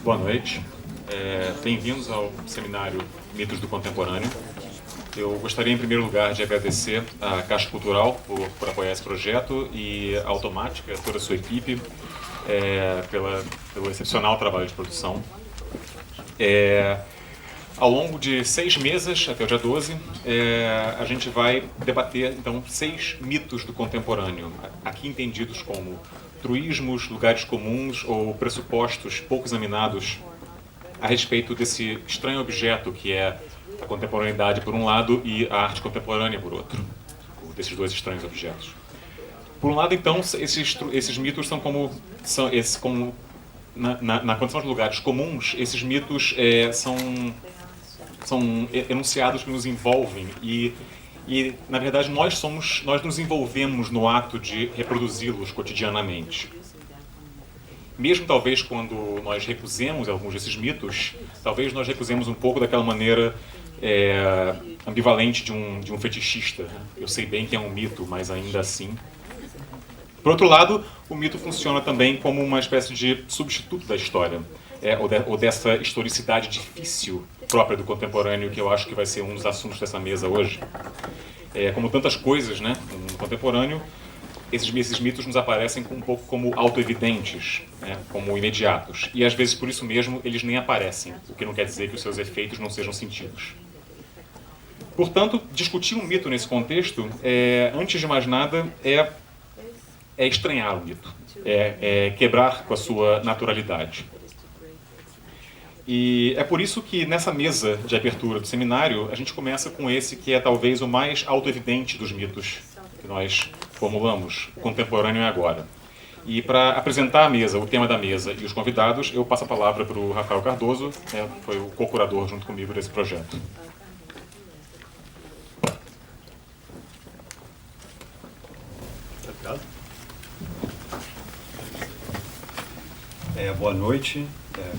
Boa noite. Bem-vindos ao seminário Mitos do Contemporâneo. Eu gostaria, em primeiro lugar, de agradecer à Caixa Cultural por apoiar esse projeto e à Automática, toda a sua equipe, pelo excepcional trabalho de produção. Ao longo de 6 mesas, até o dia 12, a gente vai debater, então, 6 mitos do contemporâneo, aqui entendidos como truísmos, lugares comuns ou pressupostos pouco examinados a respeito desse estranho objeto que é a contemporaneidade por um lado e a arte contemporânea por outro, desses dois estranhos objetos. Por um lado, então, esses mitos são como na condição de lugares comuns, esses mitos são enunciados que nos envolvem e na verdade nós nos envolvemos no ato de reproduzi-los cotidianamente. Mesmo talvez quando nós recusemos alguns desses mitos, talvez nós recusemos um pouco daquela maneira ambivalente de um fetichista. Eu sei bem que é um mito, mas ainda assim. Por outro lado, o mito funciona também como uma espécie de substituto da história, ou dessa historicidade difícil própria do contemporâneo, que eu acho que vai ser um dos assuntos dessa mesa hoje. Como tantas coisas, né, no contemporâneo, esses mitos nos aparecem um pouco como autoevidentes, né, como imediatos. E às vezes, por isso mesmo, eles nem aparecem, o que não quer dizer que os seus efeitos não sejam sentidos. Portanto, discutir um mito nesse contexto, antes de mais nada, é estranhar o mito, quebrar com a sua naturalidade. E é por isso que nessa mesa de abertura do seminário, a gente começa com esse que é talvez o mais autoevidente dos mitos que nós formulamos, o contemporâneo é agora. E para apresentar a mesa, o tema da mesa e os convidados, eu passo a palavra para o Rafael Cardoso, foi o co-curador junto comigo desse projeto. Obrigado. Boa noite.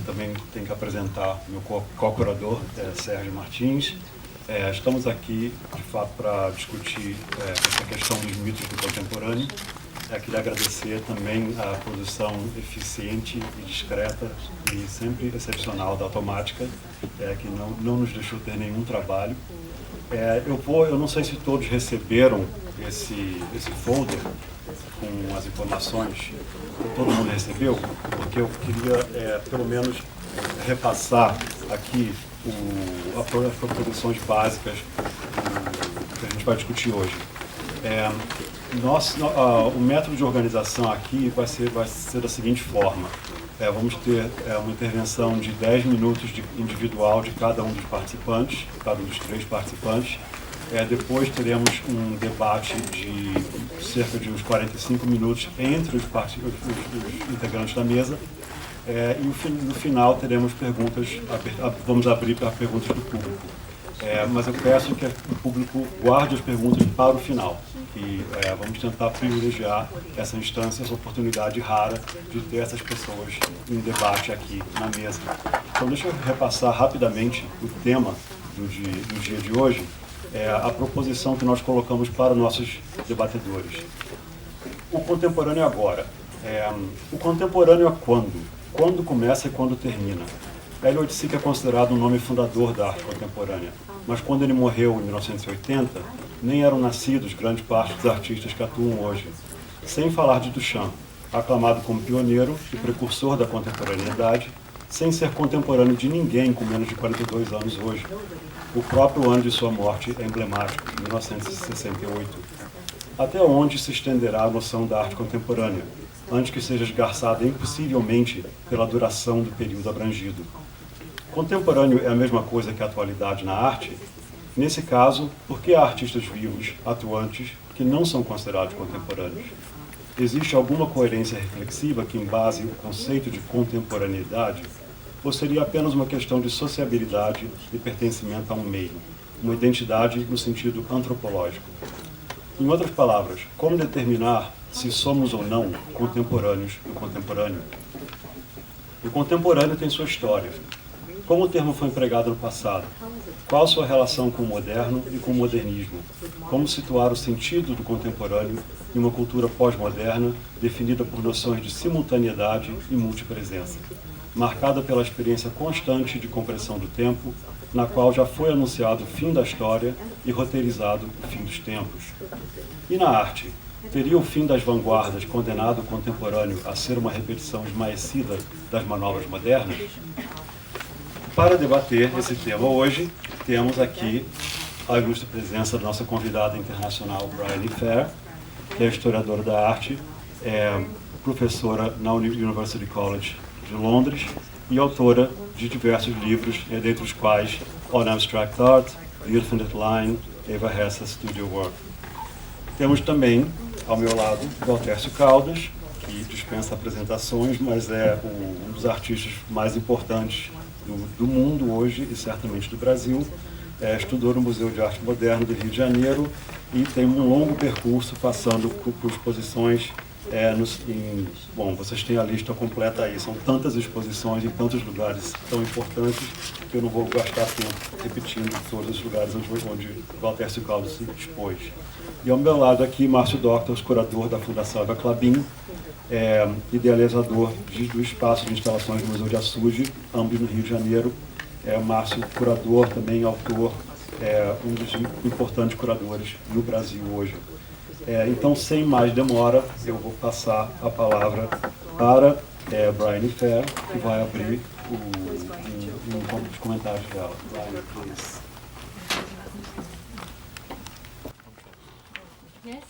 Também tenho que apresentar meu co-curador, Sérgio Martins. Estamos aqui, de fato, para discutir essa questão dos mitos do contemporâneo. Queria agradecer também a produção eficiente e discreta e sempre excepcional da Automática, que não nos deixou ter nenhum trabalho. Eu não sei se todos receberam esse folder com as informações. Todo mundo recebeu, porque eu queria, pelo menos, repassar aqui as proposições básicas que a gente vai discutir hoje. O método de organização aqui vai ser da seguinte forma. Vamos ter uma intervenção de 10 minutos individual de cada um dos participantes, cada um dos 3 participantes. Depois teremos um debate de cerca de uns 45 minutos entre os integrantes da mesa. E no final teremos perguntas, vamos abrir para perguntas do público. Mas eu peço que o público guarde as perguntas para o final. E vamos tentar privilegiar essa instância, essa oportunidade rara de ter essas pessoas em debate aqui na mesa. Então deixa eu repassar rapidamente o tema do dia de hoje. A proposição que nós colocamos para nossos debatedores. O contemporâneo agora. O contemporâneo é quando? Quando começa e quando termina. Hélio Oiticic é considerado um nome fundador da arte contemporânea, mas quando ele morreu em 1980, nem eram nascidos grande parte dos artistas que atuam hoje. Sem falar de Duchamp, aclamado como pioneiro e precursor da contemporaneidade, sem ser contemporâneo de ninguém com menos de 42 anos hoje. O próprio ano de sua morte é emblemático, 1968. Até onde se estenderá a noção da arte contemporânea, antes que seja esgarçada impossivelmente pela duração do período abrangido? Contemporâneo é a mesma coisa que a atualidade na arte? Nesse caso, por que há artistas vivos, atuantes, que não são considerados contemporâneos? Existe alguma coerência reflexiva que embase o conceito de contemporaneidade? Ou seria apenas uma questão de sociabilidade e pertencimento a um meio, uma identidade no sentido antropológico? Em outras palavras, como determinar se somos ou não contemporâneos do contemporâneo? O contemporâneo tem sua história. Como o termo foi empregado no passado? Qual sua relação com o moderno e com o modernismo? Como situar o sentido do contemporâneo em uma cultura pós-moderna definida por noções de simultaneidade e multipresença? marcada pela experiência constante de compressão do tempo, na qual já foi anunciado o fim da história e roteirizado o fim dos tempos. E na arte, teria o fim das vanguardas condenado o contemporâneo a ser uma repetição esmaecida das manobras modernas? Para debater esse tema hoje, temos aqui a ilustre presença da nossa convidada internacional, Bryony Fair, que é historiadora da arte, é professora na University College de Londres e autora de diversos livros, dentre os quais On Abstract Art, The Infinite Line, Eva Hessa's Studio Work. Temos também, ao meu lado, Valtércio Caldas, que dispensa apresentações, mas é um dos artistas mais importantes do mundo hoje e certamente do Brasil. Estudou no Museu de Arte Moderna do Rio de Janeiro e tem um longo percurso passando por exposições bom, vocês têm a lista completa aí, são tantas exposições em tantos lugares tão importantes que eu não vou gastar tempo repetindo todos os lugares onde Valtércio Caldas se expôs. E ao meu lado aqui, Márcio Doctors, curador da Fundação Eva Clabin, idealizador do espaço de instalações do Museu de Açude, ambos no Rio de Janeiro. Márcio, curador, também autor, um dos importantes curadores no Brasil hoje. Então, sem mais demora, eu vou passar a palavra para Bryony Fair, que vai abrir os comentários dela. Bryony, please. Yes.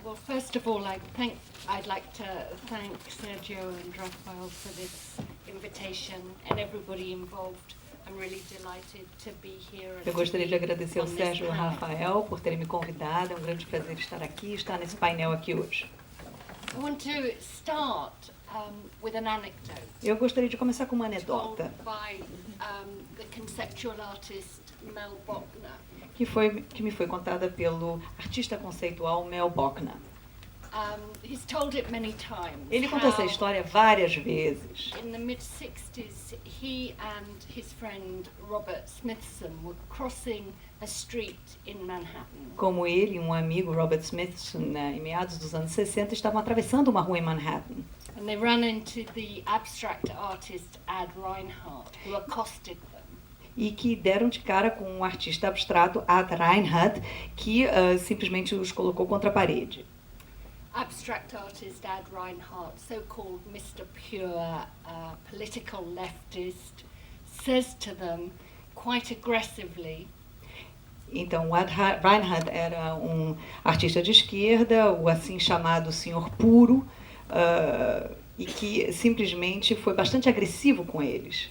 Well, first of all, I'd like to thank Sergio and Rafael for this invitation and everybody involved. I'm really delighted to be here. Eu gostaria de agradecer ao Sérgio e ao Rafael por terem me convidado. É um grande prazer estar aqui, estar nesse painel aqui hoje. I want to start with an anecdote. Eu gostaria de começar com uma anedota By the conceptual artist Mel Bochner. que me foi contada pelo artista conceitual Mel Bochner. He's told it many times. Ele contou essa história várias vezes. In the mid-60s, he and his friend Robert Smithson were crossing a street in Manhattan. Como ele e um amigo, Robert Smithson, em meados dos anos 60, estavam atravessando uma rua em Manhattan. And they ran into the abstract artist Ad Reinhardt, who accosted them. E que deram de cara com um artista abstrato, Ad Reinhardt, que simplesmente os colocou contra a parede. Abstract artist Ad Reinhardt, so-called Mr. Pure, political leftist, says to them quite aggressively. Então, o Ad Reinhardt era um artista de esquerda, o assim chamado Senhor Puro, e que simplesmente foi bastante agressivo com eles.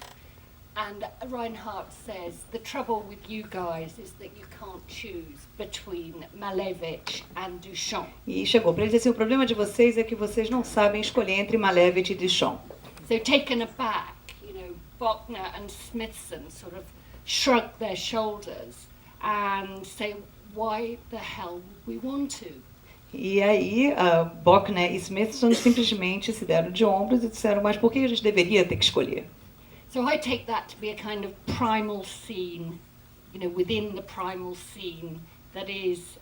And Reinhardt says, the trouble with you guys is that you can't choose between Malevich and Duchamp. E chegou para ele dizer assim, o problema de vocês é que vocês não sabem escolher entre Malevich e Duchamp. So taken aback, Bochner and Smithson sort of shrug their shoulders and say, why the hell would we want to? E aí, Bochner e Smithson simplesmente se deram de ombros e disseram, mas por que a gente deveria ter que escolher? So I take that to be a kind of primal scene, within the primal scene that is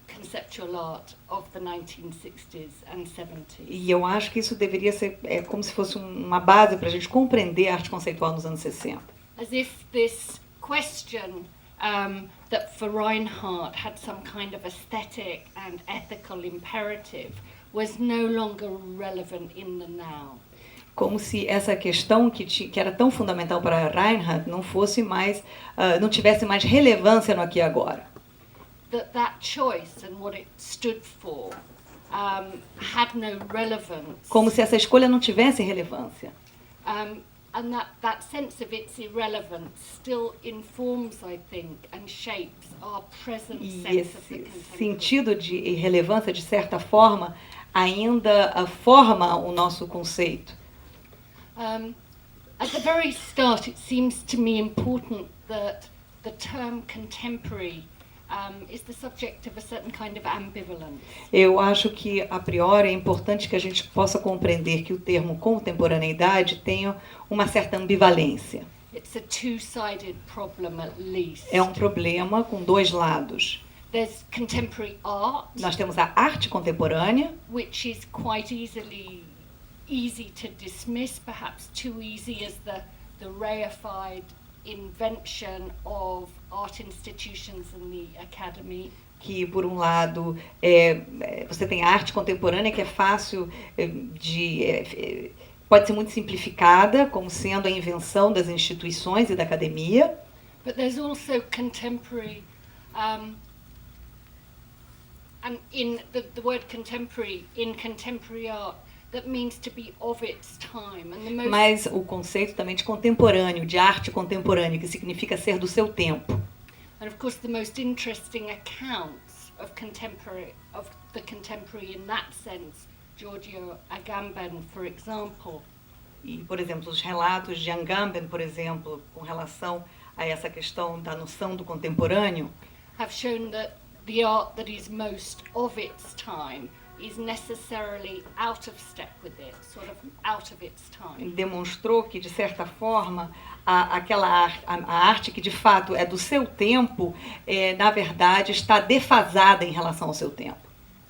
conceptual art of the 1960s and 70s. E eu acho que isso deveria ser como se fosse uma base para a gente compreender a arte conceitual nos anos 60. As if this question that for Reinhardt had some kind of aesthetic and ethical imperative was no longer relevant in the now. Como se essa questão que era tão fundamental para Reinhardt não fosse mais, não tivesse mais relevância no aqui e agora. That choice and what it stood for had no relevance. Como se essa escolha não tivesse relevância. And that sense of its irrelevance still informs, I think, and shapes our present sense of the contemporary. Sentido de irrelevância, de certa forma, ainda forma o nosso conceito. At the very start, it seems to me important that the term contemporary is the subject of a certain kind of ambivalence. Eu acho que, a priori, é importante que a gente possa compreender que o termo contemporaneidade tenha uma certa ambivalência. It's a two-sided problem, at least. É um problema com dois lados. There's contemporary art, Nós temos a arte contemporânea, which is quite easily easy to dismiss, perhaps too easy as the reified invention of art institutions and the academy. Que, por um lado, você tem a arte contemporânea, que é fácil pode ser muito simplificada, como sendo a invenção das instituições e da academia. But there's also contemporary, and in the word contemporary, in contemporary art, that means to be of its time. And the most... Mas o conceito também de contemporâneo, de arte contemporânea, que significa ser do seu tempo. And of course, the most interesting accounts of the contemporary in that sense, Giorgio Agamben, for example. E, por exemplo, os relatos de Agamben, por exemplo, com relação a essa questão da noção do contemporâneo, have shown that the art that is most of its time is necessarily out of step with it, sort of out of its time. Demonstrou que, de certa forma, a arte que de fato é do seu tempo, na verdade, está defasada em relação ao seu tempo.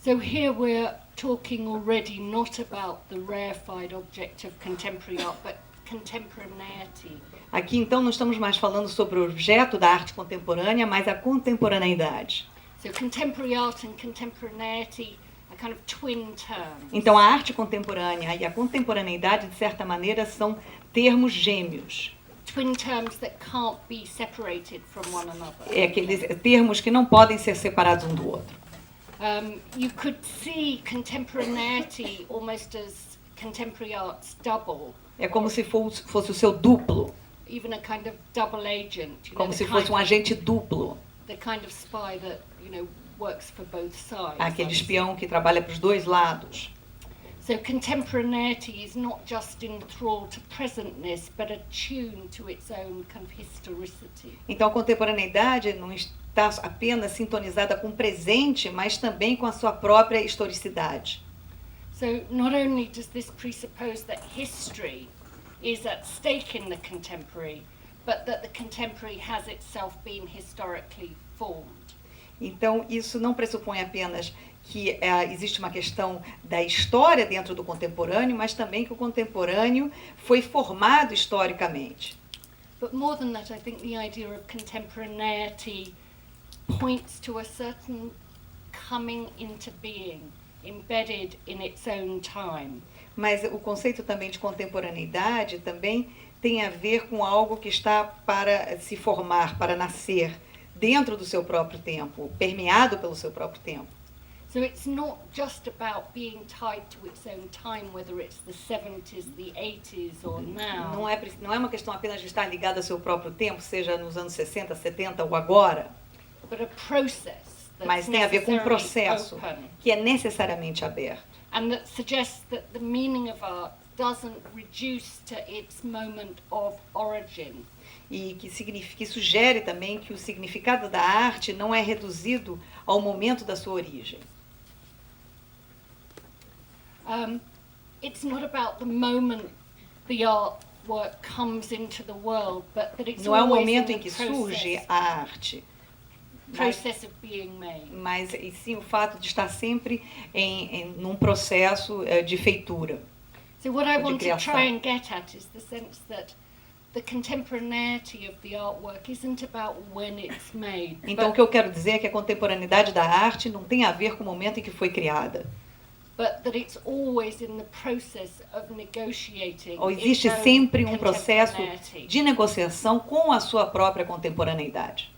So here we're talking already not about the rarefied object of contemporary art, but contemporaneity. Aqui, então, não estamos mais falando sobre o objeto da arte contemporânea, mas a contemporaneidade. So contemporary art and contemporaneity are kind of twin terms. Então, a arte contemporânea e a contemporaneidade, de certa maneira, são termos gêmeos. Twin terms that can't be separated from one another. Aqueles termos que não podem ser separados um do outro. You could see contemporaneity almost as contemporary art's double. É como se fosse o seu duplo, Even a kind of double agent. como se fosse um agente duplo. The kind of spy that, works for both sides. Aquele espião que trabalha para os dois lados. So contemporaneity is not just in thrall to presentness, but attuned to its own kind of historicity. Então, a contemporaneidade não está apenas sintonizada com o presente, mas também com a sua própria historicidade. So not only does this presuppose that history is at stake in the contemporary, but that the contemporary has itself been historically formed. Então, isso não pressupõe apenas que existe uma questão da história dentro do contemporâneo, mas também que o contemporâneo foi formado historicamente. But more than that, I think the idea of contemporaneity points to a certain coming into being, embedded in its own time. Mas o conceito também de contemporaneidade também tem a ver com algo que está para se formar, para nascer dentro do seu próprio tempo, permeado pelo seu próprio tempo. So it's not just about being tied to its own time, whether it's the 70s, the 80s or now. Não é uma questão apenas de estar ligado ao seu próprio tempo, seja nos anos 60, 70 ou agora. But a process that's Mas tem a ver com um processo open, que é necessariamente aberto. and that suggests that the meaning of art doesn't reduce to its moment of origin. E que sugere também que o significado da arte não é reduzido ao momento da sua origem. It's not about the moment the artwork comes into the world, but that it's Não é o always momento in em the que surge a arte, process of being made. mas e sim o fato de estar sempre num processo de feitura. So what I de want to criação. try and get at is the sense that the contemporaneity of the artwork isn't about when it's made, Então, o que eu quero dizer é que a contemporaneidade da arte não tem a ver com o momento em que foi criada. but that it's always in the process of negotiating. Ou its existe own sempre um processo contemporaneity. de negociação com a sua própria contemporaneidade.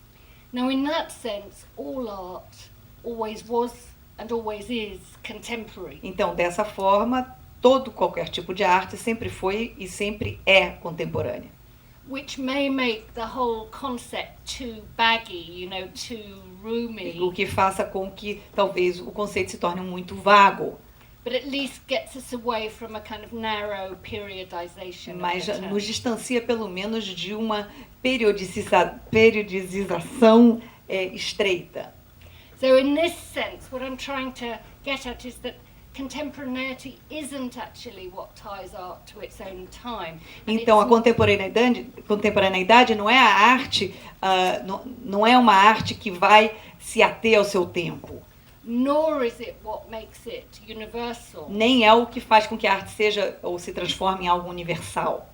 Now, in that sense, all art always was and always is contemporary. Então, dessa forma, qualquer tipo de arte sempre foi e sempre é contemporânea. Which may make the whole concept too baggy, too roomy, O que faça com que talvez o conceito se torne muito vago, but at least gets us away from a kind of narrow periodization. mas of the term. nos distancia pelo menos de uma periodização estreita. So in this sense, what I'm trying to get at is that contemporaneity isn't actually what ties art to its own time. And Então, a it's contemporaneidade não é a arte, não é uma arte que vai se ater ao seu tempo. nor is it what makes it universal. Nem é o que faz com que a arte seja ou se transforme em algo universal.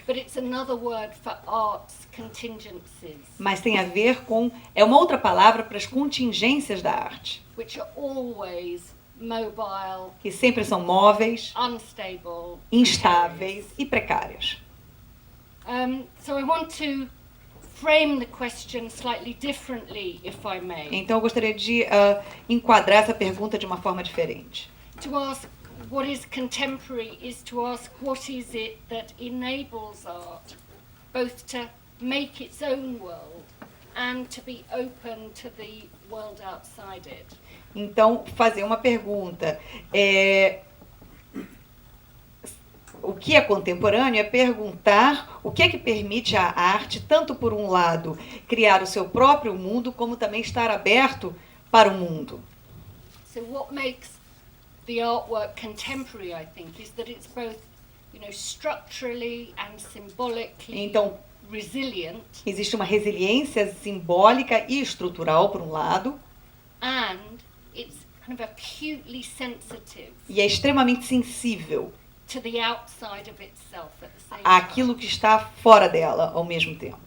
But it's another word for art's contingencies, Mas tem a ver com... É uma outra palavra para as contingências da arte, which are always mobile, que sempre são móveis, unstable, instáveis e precárias. So I want to frame the question slightly differently, if I may. Então eu gostaria de enquadrar essa pergunta de uma forma diferente. To ask what is contemporary is to ask what is it that enables art both to make its own world and to be open to the world outside it. Então, fazer uma pergunta. O que é contemporâneo é perguntar o que é que permite à arte, tanto por um lado, criar o seu próprio mundo, como também estar aberto para o mundo. So what makes the artwork contemporary, I think, is that it's both, structurally and symbolically Então, resilient, existe uma resiliência simbólica e estrutural, por um lado, and it's kind of acutely sensitive e é extremamente sensível to the outside of itself at the same time. àquilo que está fora dela ao mesmo tempo.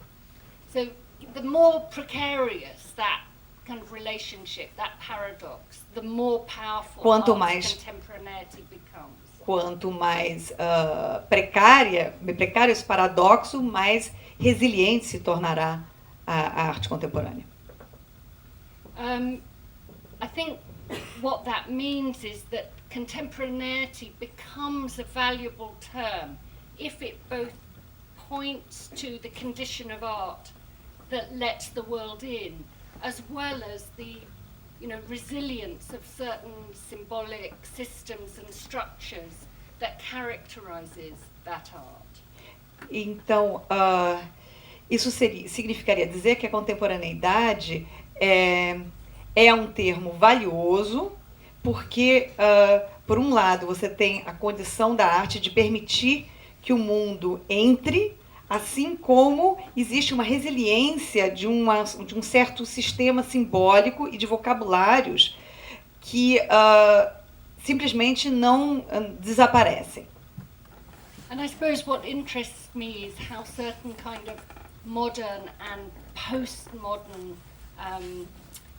So the more precarious that kind of relationship, that paradox, the more powerful Quanto art's mais- contemporaneity becomes. Quanto mais precário esse paradoxo, mais resiliente se tornará a arte contemporânea. I think what that means is that contemporaneity becomes a valuable term if it both points to the condition of art that lets the world in, as well as the resilience of certain symbolic systems and structures that characterizes that art. Então, isso significaria dizer que a contemporaneidade é um termo valioso, porque, por um lado, você tem a condição da arte de permitir que o mundo entre, assim como existe uma resiliência de um certo sistema simbólico e de vocabulários que simplesmente não desaparecem. And I suppose what interests me is how certain kind of modern and postmodern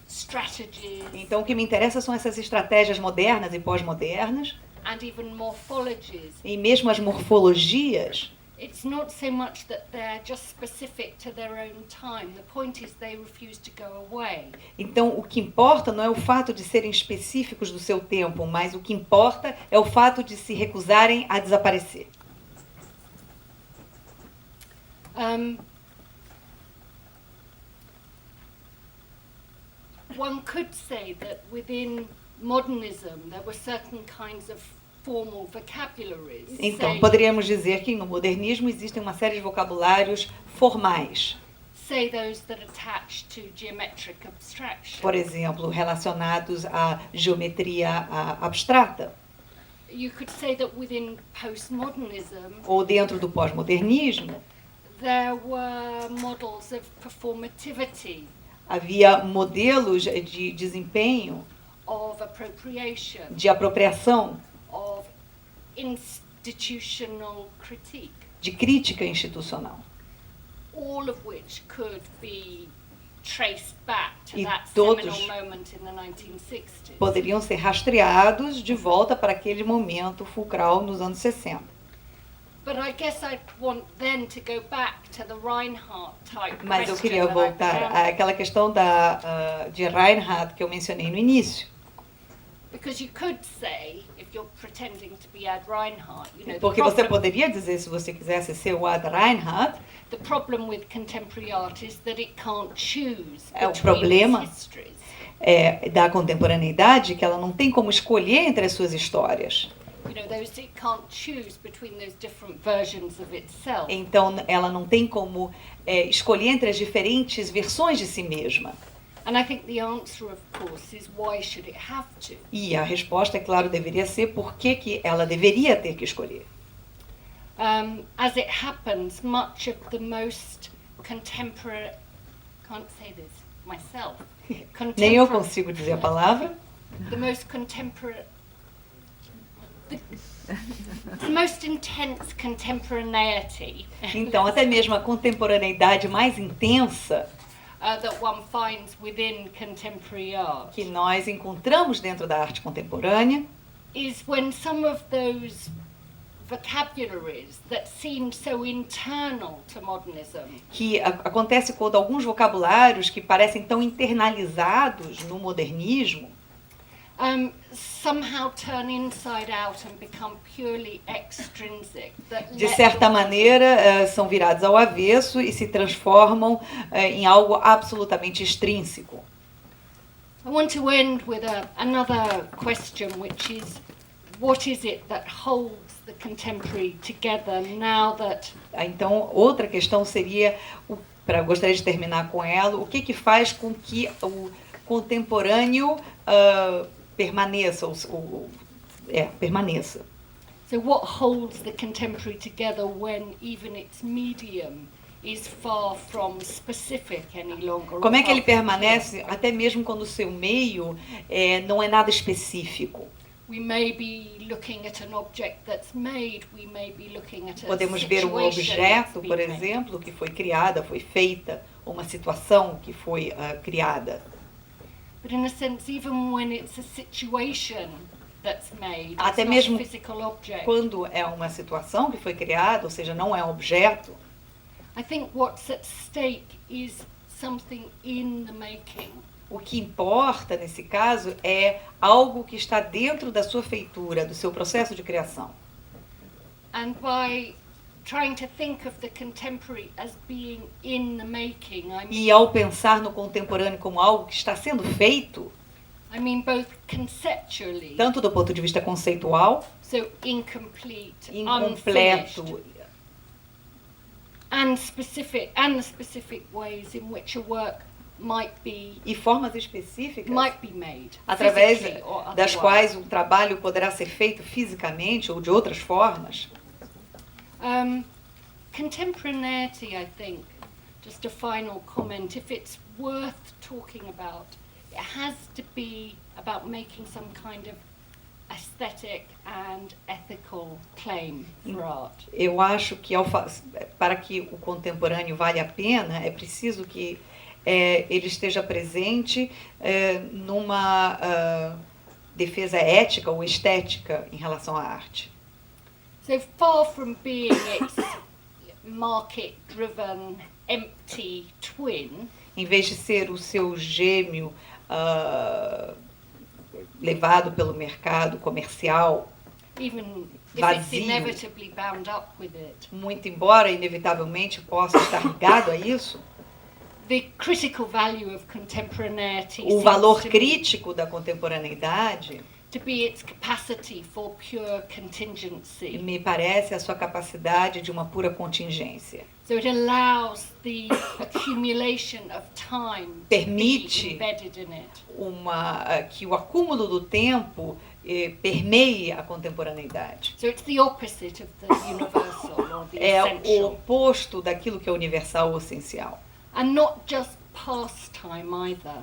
strategies Então, o que me interessa são essas estratégias modernas e pós-modernas, and even morphologies. e mesmo as morfologias. It's not so much that they're just specific to their own time. The point is they refuse to go away. Então, o que importa não é o fato de serem específicos do seu tempo, mas o que importa é o fato de se recusarem a desaparecer. One could say that within modernism there were certain kinds of formal vocabularies. Então, say, poderíamos dizer que no modernismo existem uma série de vocabulários formais, say those that attach to geometric abstraction. por exemplo, relacionados à geometria abstrata, You could say that within postmodernism ou dentro do pós-modernismo, there were models of performativity, havia modelos de desempenho, of appropriation, de apropriação, of institutional critique, de crítica institucional. all of which could be traced back to E that todos seminal moment in the 1960s. Poderiam ser rastreados de volta para aquele momento fulcral nos anos 60. But I guess I'd want then to go back to the Reinhardt type Mas eu question queria that I voltar began àquela questão de Reinhardt que eu mencionei no início. because you could say, if you're pretending to be Ad Reinhardt, the Porque você poderia dizer, se você quisesse ser o Ad Reinhardt, the problem with contemporary art is that it can't choose É, o between problema its histories. da contemporaneidade, que ela não tem como escolher entre as suas histórias. It can't choose between those different versions of itself. Então, ela não tem como escolher entre as diferentes versões de si mesma. And I think the answer, of course, is why should it have to? E a resposta, é claro, deveria ser por que ela deveria ter que escolher. As it happens, much of the most contemporary, can't say this myself, Nem eu consigo dizer a palavra. the most contemporary, the most intense contemporaneity Então, até mesmo a contemporaneidade mais intensa that one finds within contemporary art que nós encontramos dentro da arte contemporânea is when some of those vocabularies that seemed so internal to modernism que acontece quando alguns vocabulários que parecem tão internalizados no modernismo somehow turn inside out and become purely extrinsic. de certa maneira, são virados ao avesso e se transformam em algo absolutamente extrínseco. I want to end with another question, which is, what is it that holds the contemporary together now that... Então, outra questão seria, gostaria de terminar com ela, o que faz com que o contemporâneo permaneça, permaneça. So what holds the contemporary together when even its medium is far from specific any longer? Como é que ele permanece até mesmo quando o seu meio não é nada específico? We may be looking at an object that's made, we may be looking at a Podemos ver um situation objeto, that's por been made. exemplo, que foi criada, foi feita, ou uma situação que foi criada. But in a sense, even when it's a situation that's made, Até it's mesmo not a physical object. Quando é uma situação que foi criada, ou seja, não é um objeto, I think what's at stake is something in the making. o que importa nesse caso é algo que está dentro da sua feitura, do seu processo de criação. And by trying to think of the contemporary as being in the making, E ao pensar no contemporâneo como algo que está sendo feito, I mean both conceptually, tanto do ponto de vista conceitual, so incomplete, incompleto, unfinished, and the specific ways in which a work might be formas específicas made, através physically or das otherwise. quais um trabalho poderá ser feito fisicamente ou de outras formas. Contemporaneity, I think, just a final comment, if it's worth talking about, it has to be about making some kind of aesthetic and ethical claim for art. Eu acho que para que o contemporâneo valha a pena, é preciso que ele esteja presente numa defesa ética ou estética em relação à arte. So far from being its market-driven, empty twin, Em vez de ser o seu gêmeo levado pelo mercado comercial, even if it's vazio, inevitably bound up with it, muito embora inevitavelmente possa estar ligado a isso, the critical value of contemporaneity o seems valor to be- crítico da contemporaneidade to be its capacity for pure contingency. me parece a sua capacidade de uma pura contingência. So it allows the accumulation of time to be Permite embedded in it. Que o acúmulo do tempo permeie a contemporaneidade. So it's the opposite of the universal or the É o essential. oposto daquilo que é universal ou essencial. And not just pastime either.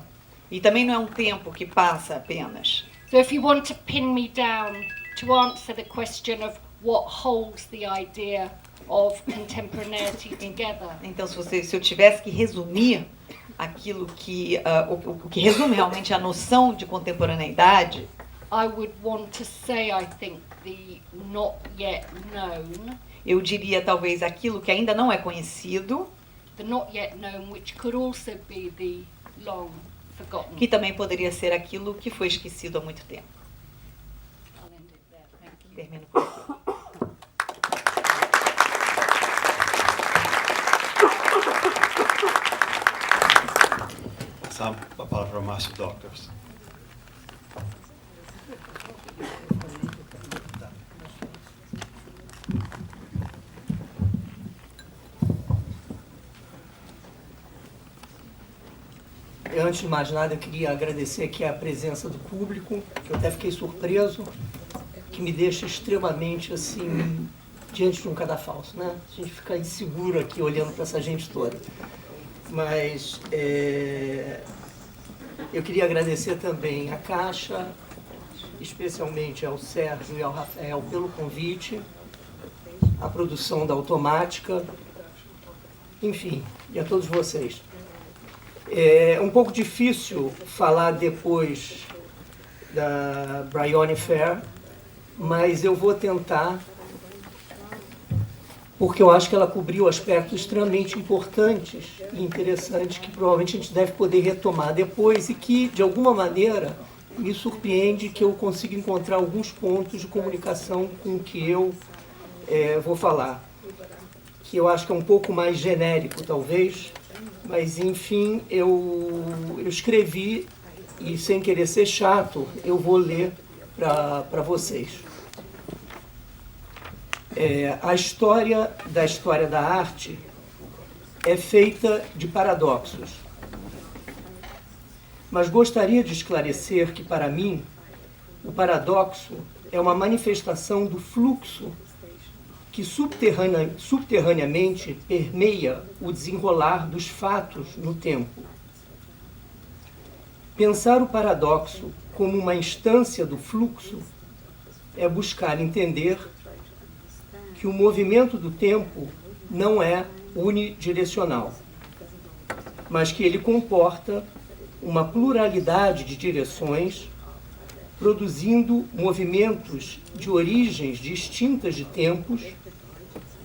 E também não é um tempo que passa apenas. So if you want to pin me down to answer the question of what holds the idea of contemporaneity together, Então, se eu tivesse que resumir aquilo que o que resume realmente a noção de contemporaneidade, I would want to say, I think, the not yet known, eu diria talvez aquilo que ainda não é conhecido, the not yet known, which could also be the long forgotten. que também poderia ser aquilo que foi esquecido há muito tempo. I'll end it there. Thank you. Termino por aqui. Passar a palavra para o Márcio Doctors. Antes de mais nada, eu queria agradecer aqui a presença do público, que eu até fiquei surpreso, que me deixa extremamente, assim, diante de um cadafalso, né? A gente fica inseguro aqui olhando para essa gente toda. Mas eu queria agradecer também a Caixa, especialmente ao Sérgio e ao Rafael pelo convite, à produção da Automática, enfim, e a todos vocês. É um pouco difícil falar depois da Bryony Fair, mas eu vou tentar, porque eu acho que ela cobriu aspectos extremamente importantes e interessantes que provavelmente a gente deve poder retomar depois e que, de alguma maneira, me surpreende que eu consiga encontrar alguns pontos de comunicação com que eu vou falar, que eu acho que é um pouco mais genérico, talvez, mas, enfim, eu escrevi e, sem querer ser chato, eu vou ler para vocês. A história da arte é feita de paradoxos. Mas gostaria de esclarecer que, para mim, o paradoxo é uma manifestação do fluxo que subterraneamente permeia o desenrolar dos fatos no tempo. Pensar o paradoxo como uma instância do fluxo é buscar entender que o movimento do tempo não é unidirecional, mas que ele comporta uma pluralidade de direções, produzindo movimentos de origens distintas de tempos,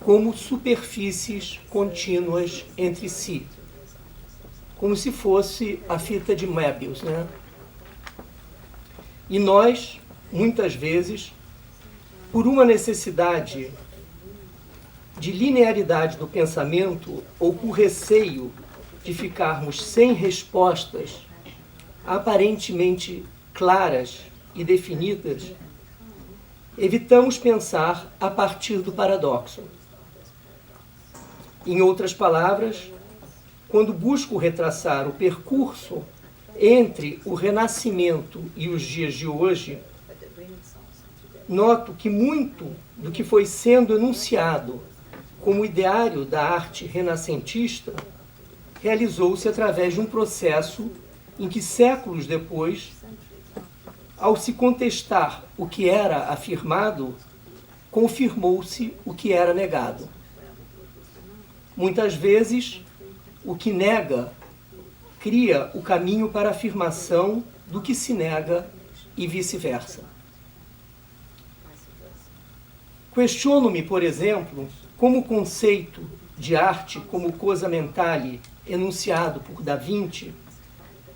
como superfícies contínuas entre si, como se fosse a fita de Möbius, né? E nós, muitas vezes, por uma necessidade de linearidade do pensamento ou por receio de ficarmos sem respostas aparentemente claras e definidas, evitamos pensar a partir do paradoxo. Em outras palavras, quando busco retraçar o percurso entre o Renascimento e os dias de hoje, noto que muito do que foi sendo enunciado como ideário da arte renascentista realizou-se através de um processo em que, séculos depois, ao se contestar o que era afirmado, confirmou-se o que era negado. Muitas vezes, o que nega cria o caminho para a afirmação do que se nega e vice-versa. Questiono-me, por exemplo, como o conceito de arte como cosa mentale enunciado por Da Vinci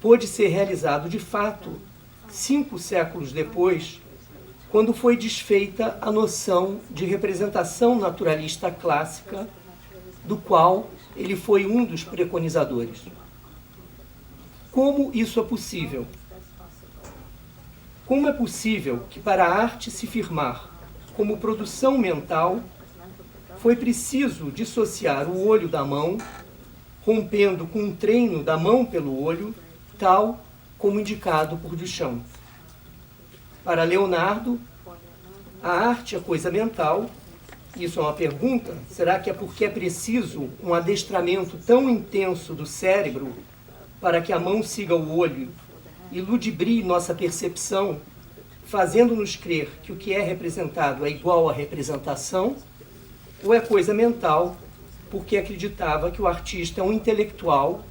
pôde ser realizado de fato 5 séculos depois, quando foi desfeita a noção de representação naturalista clássica, do qual ele foi um dos preconizadores. Como isso é possível? Como é possível que, para a arte se firmar como produção mental, foi preciso dissociar o olho da mão, rompendo com um treino da mão pelo olho, tal como indicado por Duchamp? Para Leonardo, a arte é coisa mental. Isso é uma pergunta. Será que é porque é preciso um adestramento tão intenso do cérebro para que a mão siga o olho e ludibrie nossa percepção, fazendo-nos crer que o que é representado é igual à representação? Ou é coisa mental porque acreditava que o artista é um intelectual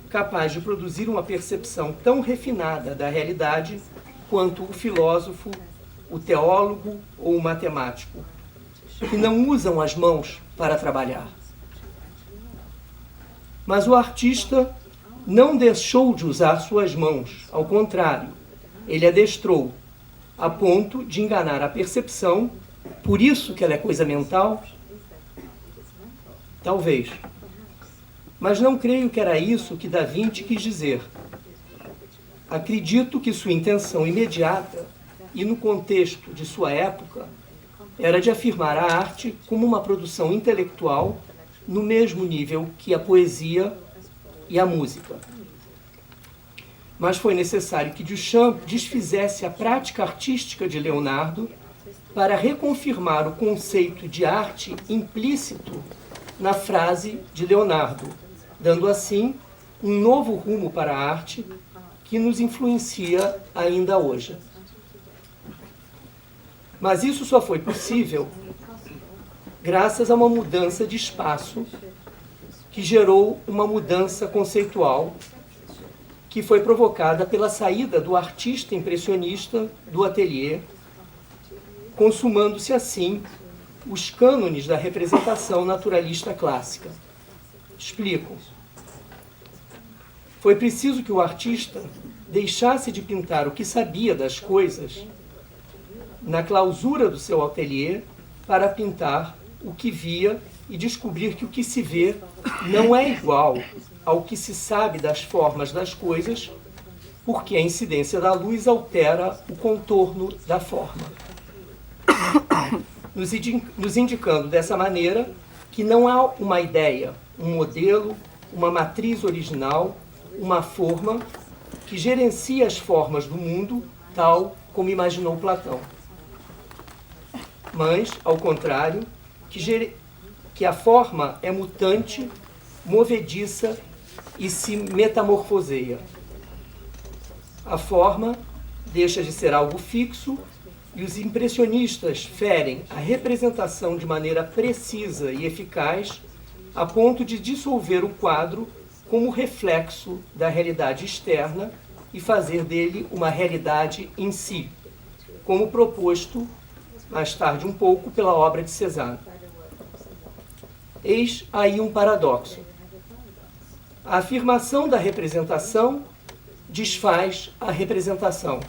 capaz de produzir uma percepção tão refinada da realidade quanto o filósofo, o teólogo ou o matemático, que não usam as mãos para trabalhar? Mas o artista não deixou de usar suas mãos, ao contrário, ele adestrou, a ponto de enganar a percepção, por isso que ela é coisa mental? Talvez. Mas não creio que era isso que Da Vinci quis dizer. Acredito que sua intenção imediata, e no contexto de sua época, era de afirmar a arte como uma produção intelectual no mesmo nível que a poesia e a música. Mas foi necessário que Duchamp desfizesse a prática artística de Leonardo para reconfirmar o conceito de arte implícito na frase de Leonardo, dando assim um novo rumo para a arte que nos influencia ainda hoje. Mas isso só foi possível graças a uma mudança de espaço que gerou uma mudança conceitual que foi provocada pela saída do artista impressionista do ateliê, consumando-se assim os cânones da representação naturalista clássica. Explico. Foi preciso que o artista deixasse de pintar o que sabia das coisas na clausura do seu ateliê para pintar o que via e descobrir que o que se vê não é igual ao que se sabe das formas das coisas, porque a incidência da luz altera o contorno da forma, nos indicando dessa maneira que não há uma ideia, um modelo, uma matriz original, uma forma que gerencia as formas do mundo tal como imaginou Platão. Mas, ao contrário, que a forma é mutante, movediça e se metamorfoseia. A forma deixa de ser algo fixo e os impressionistas ferem a representação de maneira precisa e eficaz a ponto de dissolver o quadro como reflexo da realidade externa e fazer dele uma realidade em si, como proposto mais tarde um pouco pela obra de Cézanne. Eis aí um paradoxo. A afirmação da representação desfaz a representação.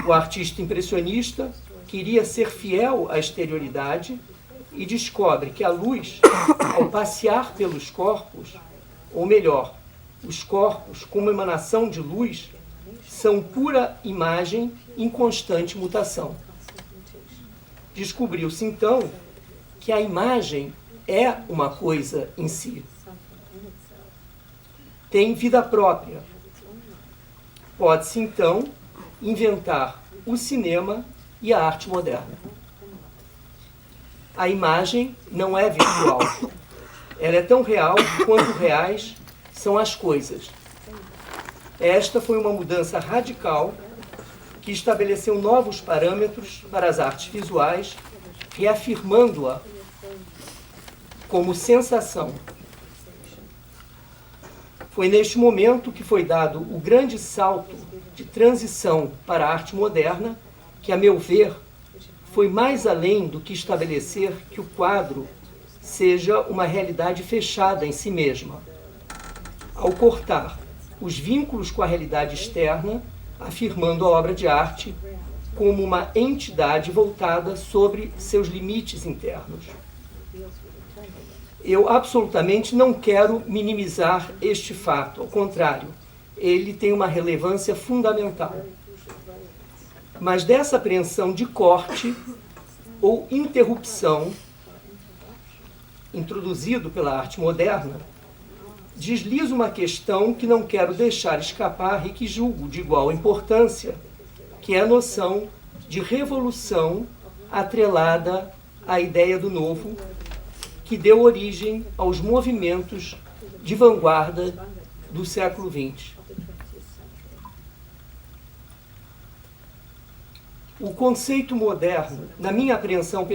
O artista impressionista queria ser fiel à exterioridade e descobre que a luz, ao passear pelos corpos, ou melhor, os corpos como emanação de luz, são pura imagem em constante mutação. Descobriu-se então que a imagem é uma coisa em si. Tem vida própria. Pode-se então inventar o cinema e a arte moderna. A imagem não é virtual. Ela é tão real quanto reais são as coisas. Esta foi uma mudança radical que estabeleceu novos parâmetros para as artes visuais, reafirmando-a como sensação. Foi neste momento que foi dado o grande salto de transição para a arte moderna, que, a meu ver, foi mais além do que estabelecer que o quadro seja uma realidade fechada em si mesma. Ao cortar os vínculos com a realidade externa, afirmando a obra de arte como uma entidade voltada sobre seus limites internos. Eu absolutamente não quero minimizar este fato, ao contrário, ele tem uma relevância fundamental. Mas dessa apreensão de corte ou interrupção, introduzido pela arte moderna, desliza uma questão que não quero deixar escapar e que julgo de igual importância, que é a noção de revolução atrelada à ideia do novo, que deu origem aos movimentos de vanguarda do século XX. O conceito moderno, na minha apreensão,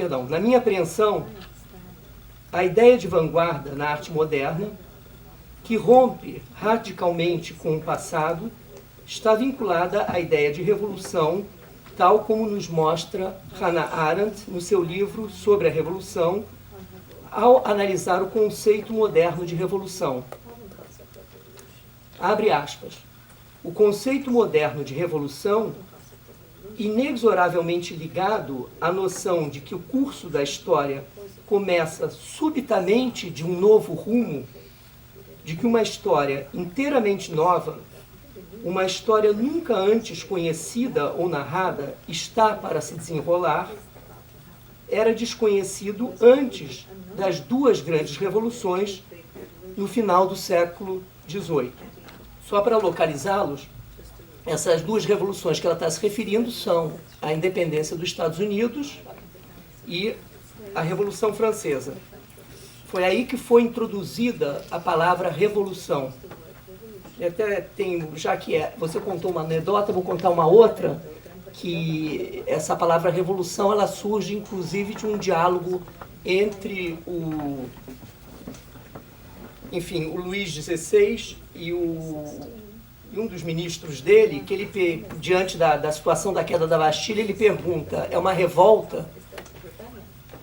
a ideia de vanguarda na arte moderna, que rompe radicalmente com o passado, está vinculada à ideia de revolução, tal como nos mostra Hannah Arendt no seu livro sobre a revolução, ao analisar o conceito moderno de revolução. Abre aspas. O conceito moderno de revolução, inexoravelmente ligado à noção de que o curso da história começa subitamente de um novo rumo, de que uma história inteiramente nova, uma história nunca antes conhecida ou narrada, está para se desenrolar, era desconhecido antes das duas grandes revoluções no final do século XVIII. Só para localizá-los, essas duas revoluções que ela está se referindo são a independência dos Estados Unidos e a Revolução Francesa. Foi aí que foi introduzida a palavra revolução. E até tem, já que você contou uma anedota, vou contar uma outra, que essa palavra revolução ela surge inclusive de um diálogo entre o Luís XVI e um dos ministros dele, que ele, diante da situação da queda da Bastilha, ele pergunta, é uma revolta?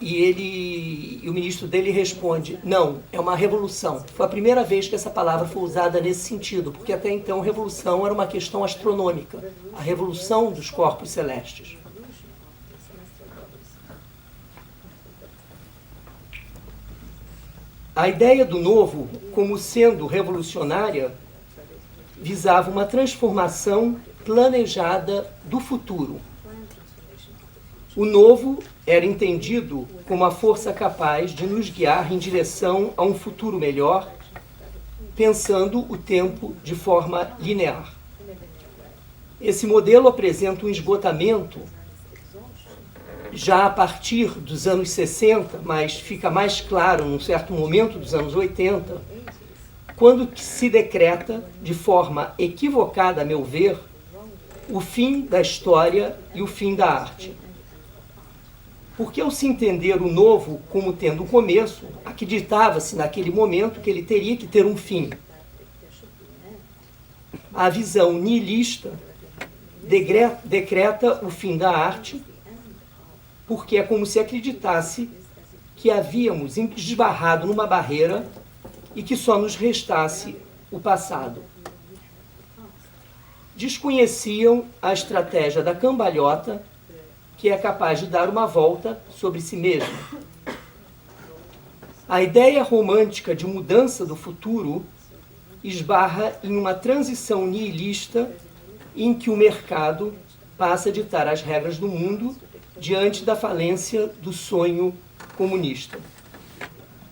E o ministro dele responde, não, é uma revolução. Foi a primeira vez que essa palavra foi usada nesse sentido, porque até então revolução era uma questão astronômica, a revolução dos corpos celestes. A ideia do novo, como sendo revolucionária, visava uma transformação planejada do futuro. O novo era entendido como a força capaz de nos guiar em direção a um futuro melhor, pensando o tempo de forma linear. Esse modelo apresenta um esgotamento já a partir dos anos 60, mas fica mais claro num certo momento dos anos 80, quando se decreta, de forma equivocada, a meu ver, o fim da história e o fim da arte. Porque ao se entender o novo como tendo um começo, acreditava-se naquele momento que ele teria que ter um fim. A visão nihilista decreta o fim da arte, porque é como se acreditasse que havíamos esbarrado numa barreira e que só nos restasse o passado. Desconheciam a estratégia da cambalhota, que é capaz de dar uma volta sobre si mesmo. A ideia romântica de mudança do futuro esbarra em uma transição nihilista em que o mercado passa a ditar as regras do mundo diante da falência do sonho comunista.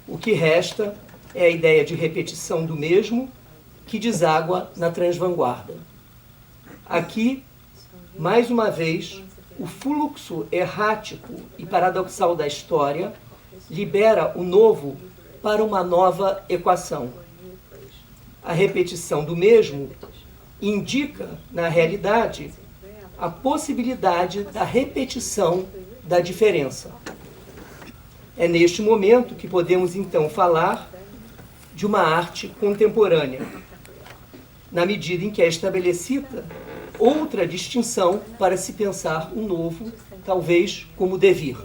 O que resta é a ideia de repetição do mesmo que deságua na transvanguarda. Aqui, mais uma vez, o fluxo errático e paradoxal da história libera o novo para uma nova equação. A repetição do mesmo indica, na realidade, a possibilidade da repetição da diferença. É neste momento que podemos então falar de uma arte contemporânea, na medida em que é estabelecida outra distinção para se pensar o novo, talvez como devir.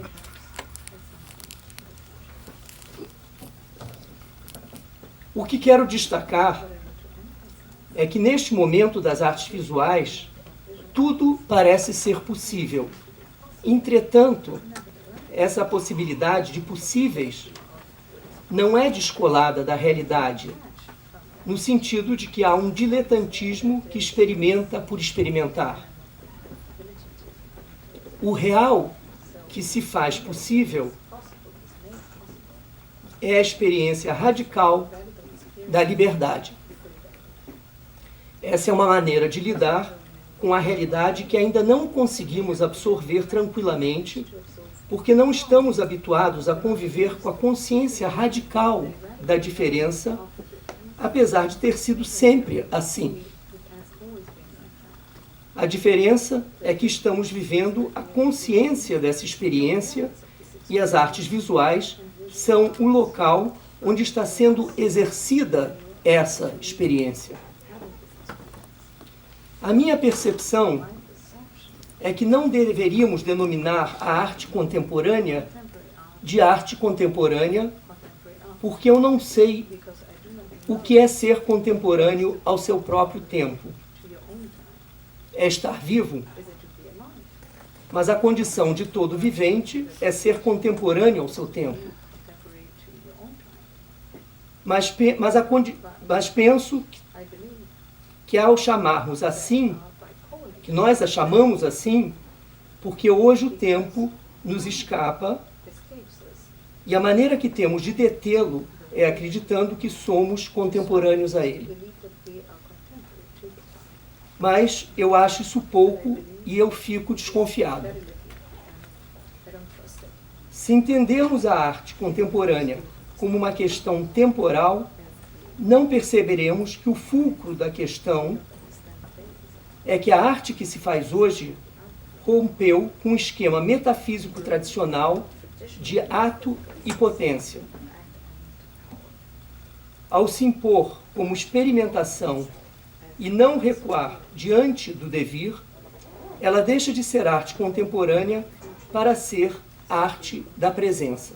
O que quero destacar é que neste momento das artes visuais, tudo parece ser possível. Entretanto, essa possibilidade de possíveis não é descolada da realidade, no sentido de que há um diletantismo que experimenta por experimentar. O real que se faz possível é a experiência radical da liberdade. Essa é uma maneira de lidar com a realidade que ainda não conseguimos absorver tranquilamente, porque não estamos habituados a conviver com a consciência radical da diferença, apesar de ter sido sempre assim. A diferença é que estamos vivendo a consciência dessa experiência e as artes visuais são o local onde está sendo exercida essa experiência. A minha percepção é que não deveríamos denominar a arte contemporânea de arte contemporânea, porque eu não sei o que é ser contemporâneo ao seu próprio tempo. É estar vivo, mas a condição de todo vivente é ser contemporâneo ao seu tempo. Mas penso que ao chamarmos assim, que nós a chamamos assim, porque hoje o tempo nos escapa e a maneira que temos de detê-lo é acreditando que somos contemporâneos a ele. Mas eu acho isso pouco e eu fico desconfiado. Se entendermos a arte contemporânea como uma questão temporal, não perceberemos que o fulcro da questão é que a arte que se faz hoje rompeu com o esquema metafísico tradicional de ato e potência. Ao se impor como experimentação e não recuar diante do devir, ela deixa de ser arte contemporânea para ser arte da presença.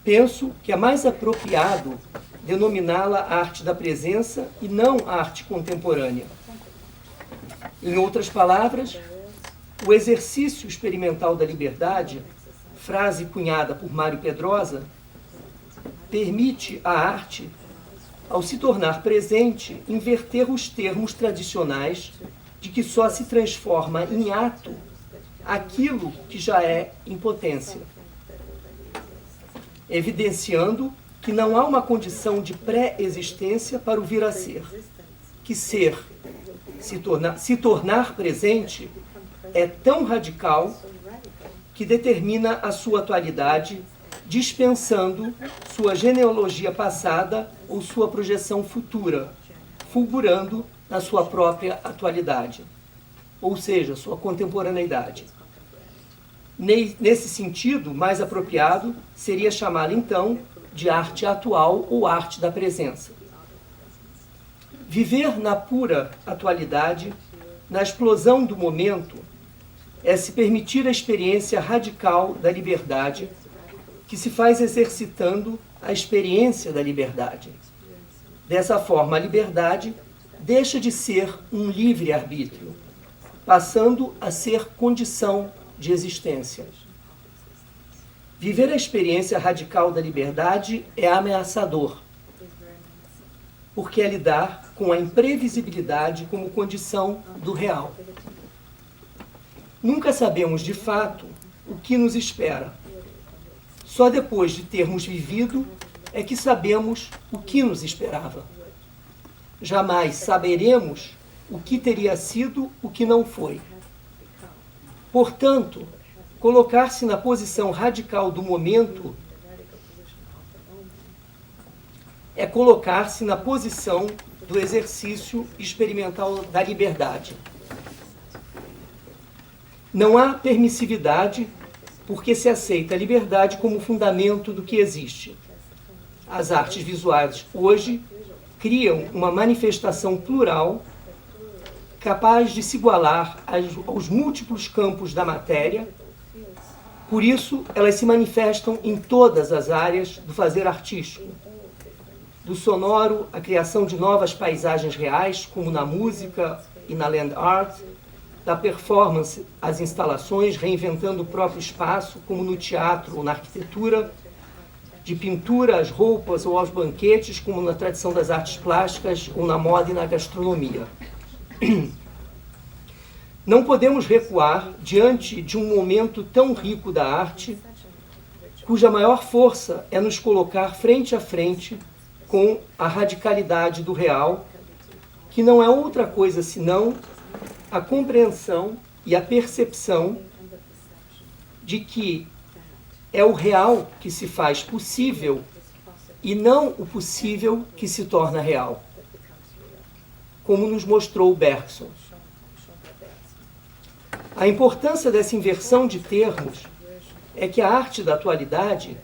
Penso que é mais apropriado denominá-la arte da presença e não arte contemporânea. Em outras palavras, o exercício experimental da liberdade, frase cunhada por Mário Pedrosa, permite à arte, ao se tornar presente, inverter os termos tradicionais de que só se transforma em ato aquilo que já é em potência, evidenciando que não há uma condição de pré-existência para o vir a ser, que ser, se tornar presente, é tão radical que determina a sua atualidade, dispensando sua genealogia passada ou sua projeção futura, fulgurando na sua própria atualidade, ou seja, sua contemporaneidade. Nesse sentido, mais apropriado seria chamá-la então de arte atual ou arte da presença. Viver na pura atualidade, na explosão do momento, é se permitir a experiência radical da liberdade, que se faz exercitando a experiência da liberdade. Dessa forma, a liberdade deixa de ser um livre-arbítrio, passando a ser condição de existência. Viver a experiência radical da liberdade é ameaçador, porque é lidar com a imprevisibilidade como condição do real. Nunca sabemos de fato o que nos espera. Só depois de termos vivido é que sabemos o que nos esperava. Jamais saberemos o que teria sido o que não foi. Portanto, colocar-se na posição radical do momento é colocar-se na posição do exercício experimental da liberdade. Não há permissividade porque se aceita a liberdade como fundamento do que existe. As artes visuais hoje criam uma manifestação plural capaz de se igualar aos múltiplos campos da matéria. Por isso, elas se manifestam em todas as áreas do fazer artístico. Do sonoro, a criação de novas paisagens reais, como na música e na land art, da performance, as instalações, reinventando o próprio espaço, como no teatro ou na arquitetura, de pintura às roupas ou aos banquetes, como na tradição das artes plásticas ou na moda e na gastronomia. Não podemos recuar diante de um momento tão rico da arte, cuja maior força é nos colocar frente a frente com a radicalidade do real, que não é outra coisa senão a compreensão e a percepção de que é o real que se faz possível e não o possível que se torna real, como nos mostrou Bergson. A importância dessa inversão de termos é que a arte da atualidade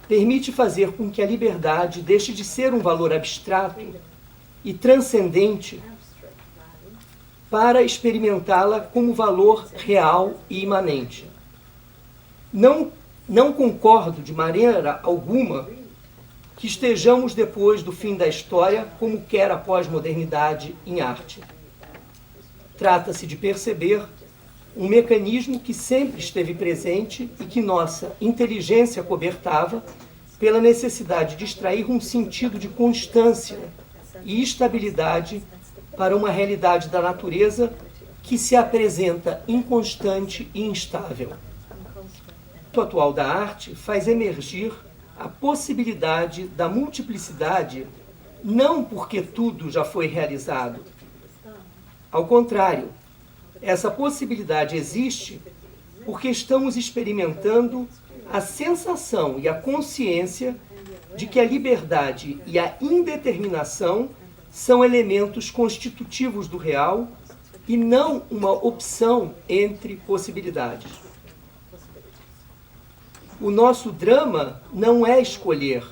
permite fazer com que a liberdade deixe de ser um valor abstrato e transcendente para experimentá-la como valor real e imanente. Não concordo de maneira alguma que estejamos depois do fim da história como quer a pós-modernidade em arte. Trata-se de perceber um mecanismo que sempre esteve presente e que nossa inteligência cobertava pela necessidade de extrair um sentido de constância e estabilidade para uma realidade da natureza que se apresenta inconstante e instável. O atual da arte faz emergir a possibilidade da multiplicidade, não porque tudo já foi realizado. Ao contrário, essa possibilidade existe porque estamos experimentando a sensação e a consciência de que a liberdade e a indeterminação são elementos constitutivos do real e não uma opção entre possibilidades. O nosso drama não é escolher,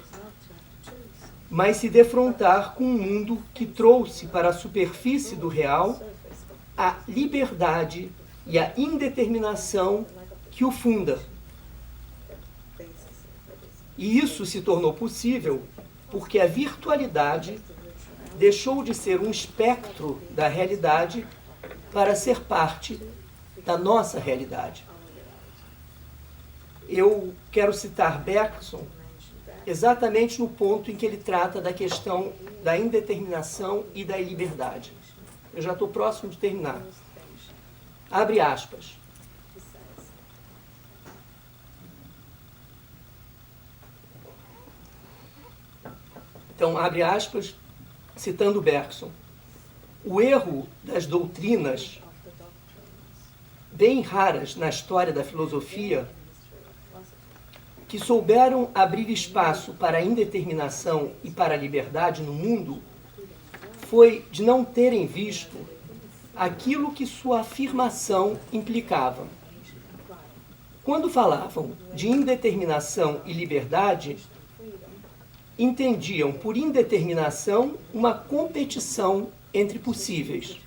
mas se defrontar com um mundo que trouxe para a superfície do real a liberdade e a indeterminação que o funda. E isso se tornou possível porque a virtualidade deixou de ser um espectro da realidade para ser parte da nossa realidade. Eu quero citar Bergson exatamente no ponto em que ele trata da questão da indeterminação e da liberdade. Eu já estou próximo de terminar. Abre aspas. Então, abre aspas, citando Bergson. O erro das doutrinas, bem raras na história da filosofia, que souberam abrir espaço para a indeterminação e para a liberdade no mundo, foi de não terem visto aquilo que sua afirmação implicava. Quando falavam de indeterminação e liberdade, entendiam por indeterminação uma competição entre possíveis.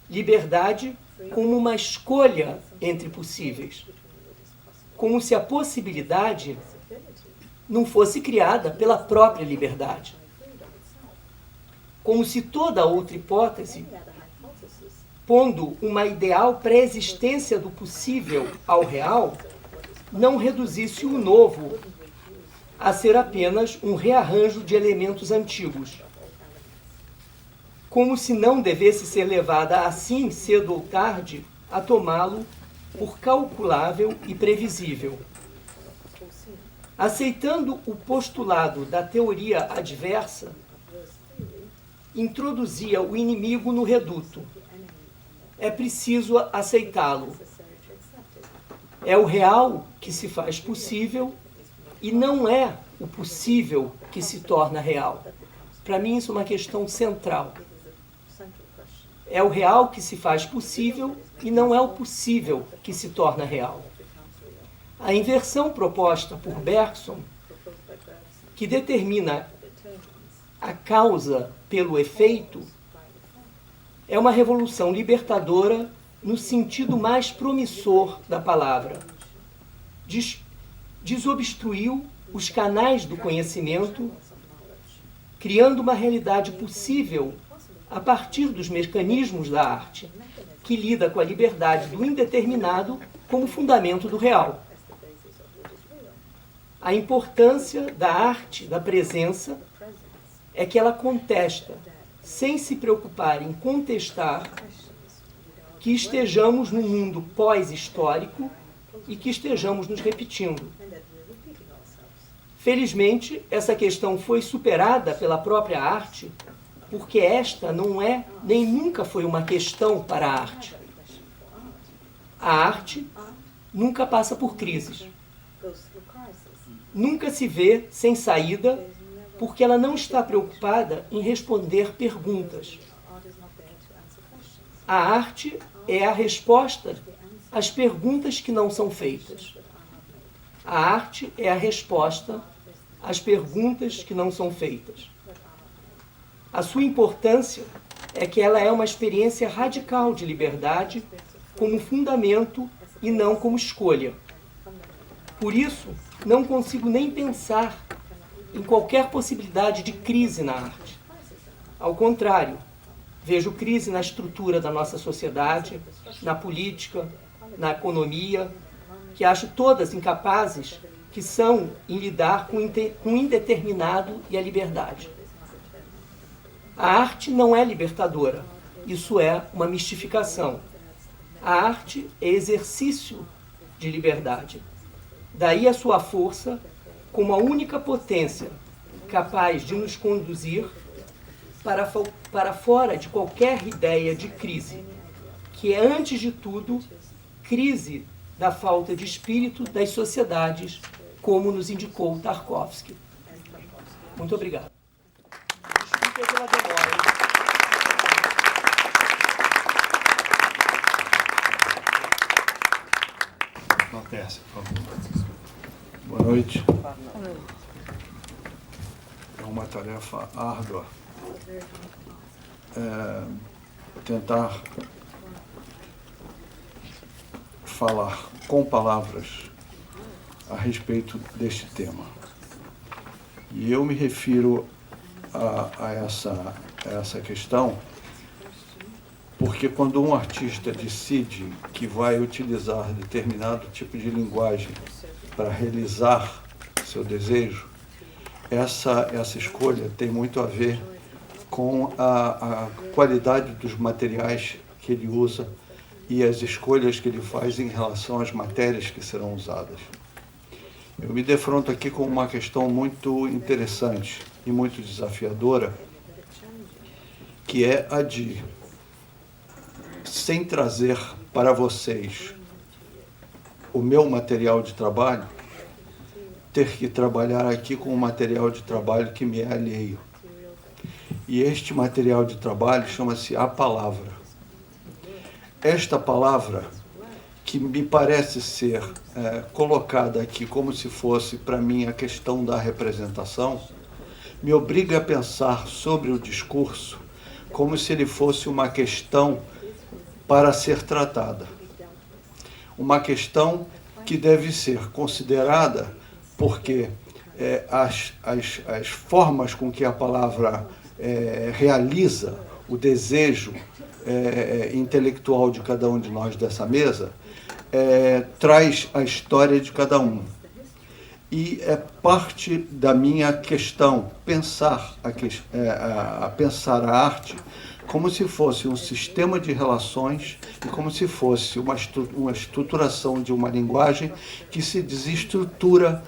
Liberdade como uma escolha entre possíveis. Como se a possibilidade não fosse criada pela própria liberdade. Como se toda outra hipótese, pondo uma ideal pré-existência do possível ao real, não reduzisse o novo a ser apenas um rearranjo de elementos antigos. Como se não devesse ser levada assim, cedo ou tarde, a tomá-lo por calculável e previsível. Aceitando o postulado da teoria adversa, introduzia o inimigo no reduto. É preciso aceitá-lo. É o real que se faz possível e não é o possível que se torna real. Para mim, isso é uma questão central. É o real que se faz possível e não é o possível que se torna real. A inversão proposta por Bergson, que determina a causa pelo efeito, é uma revolução libertadora no sentido mais promissor da palavra. Desobstruiu os canais do conhecimento, criando uma realidade possível a partir dos mecanismos da arte, que lida com a liberdade do indeterminado como fundamento do real. A importância da arte da presença é que ela contesta, sem se preocupar em contestar, que estejamos num mundo pós-histórico e que estejamos nos repetindo. Felizmente, essa questão foi superada pela própria arte, porque esta não é, nem nunca foi uma questão para a arte. A arte nunca passa por crises. Nunca se vê sem saída, porque ela não está preocupada em responder perguntas. A arte é a resposta às perguntas que não são feitas. A arte é a resposta às perguntas que não são feitas. A sua importância é que ela é uma experiência radical de liberdade como fundamento e não como escolha. Por isso, não consigo nem pensar em qualquer possibilidade de crise na arte. Ao contrário, vejo crise na estrutura da nossa sociedade, na política, na economia, que acho todas incapazes que são em lidar com o indeterminado e a liberdade. A arte não é libertadora, isso é uma mistificação. A arte é exercício de liberdade. Daí a sua força como a única potência capaz de nos conduzir para fora de qualquer ideia de crise, que é, antes de tudo, crise da falta de espírito das sociedades, como nos indicou Tarkovsky. Muito obrigado. Desculpe pela demora. Tércio, por favor. Boa noite. É uma tarefa árdua tentar falar com palavras a respeito deste tema. E eu me refiro a essa questão porque quando um artista decide que vai utilizar determinado tipo de linguagem para realizar seu desejo, essa escolha tem muito a ver com a qualidade dos materiais que ele usa e as escolhas que ele faz em relação às matérias que serão usadas. Eu me defronto aqui com uma questão muito interessante e muito desafiadora, que é a de, sem trazer para vocês o meu material de trabalho, ter que trabalhar aqui com um material de trabalho que me é alheio. E este material de trabalho chama-se a palavra. Esta palavra, que me parece ser colocada aqui como se fosse, para mim, a questão da representação, me obriga a pensar sobre o discurso como se ele fosse uma questão para ser tratada. Uma questão que deve ser considerada porque as formas com que a palavra realiza o desejo intelectual de cada um de nós dessa mesa traz a história de cada um. E é parte da minha questão pensar a arte como se fosse um sistema de relações e como se fosse uma estruturação de uma linguagem que se desestrutura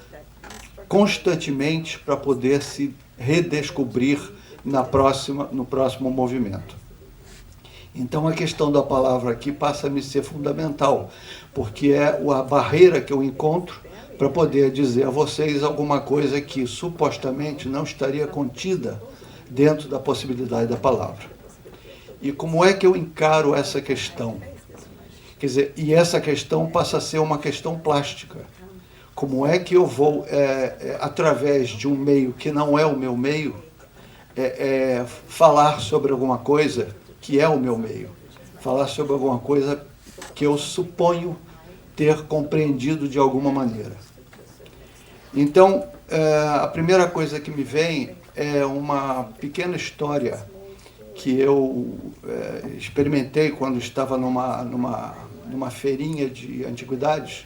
constantemente para poder se redescobrir no próximo movimento. Então a questão da palavra aqui passa a me ser fundamental, porque é a barreira que eu encontro para poder dizer a vocês alguma coisa que supostamente não estaria contida dentro da possibilidade da palavra. E como é que eu encaro essa questão? Quer dizer, e essa questão passa a ser uma questão plástica. Como é que eu vou, através de um meio que não é o meu meio, falar sobre alguma coisa que é o meu meio, falar sobre alguma coisa que eu suponho ter compreendido de alguma maneira. Então, a primeira coisa que me vem é uma pequena história que eu experimentei quando estava numa feirinha de antiguidades,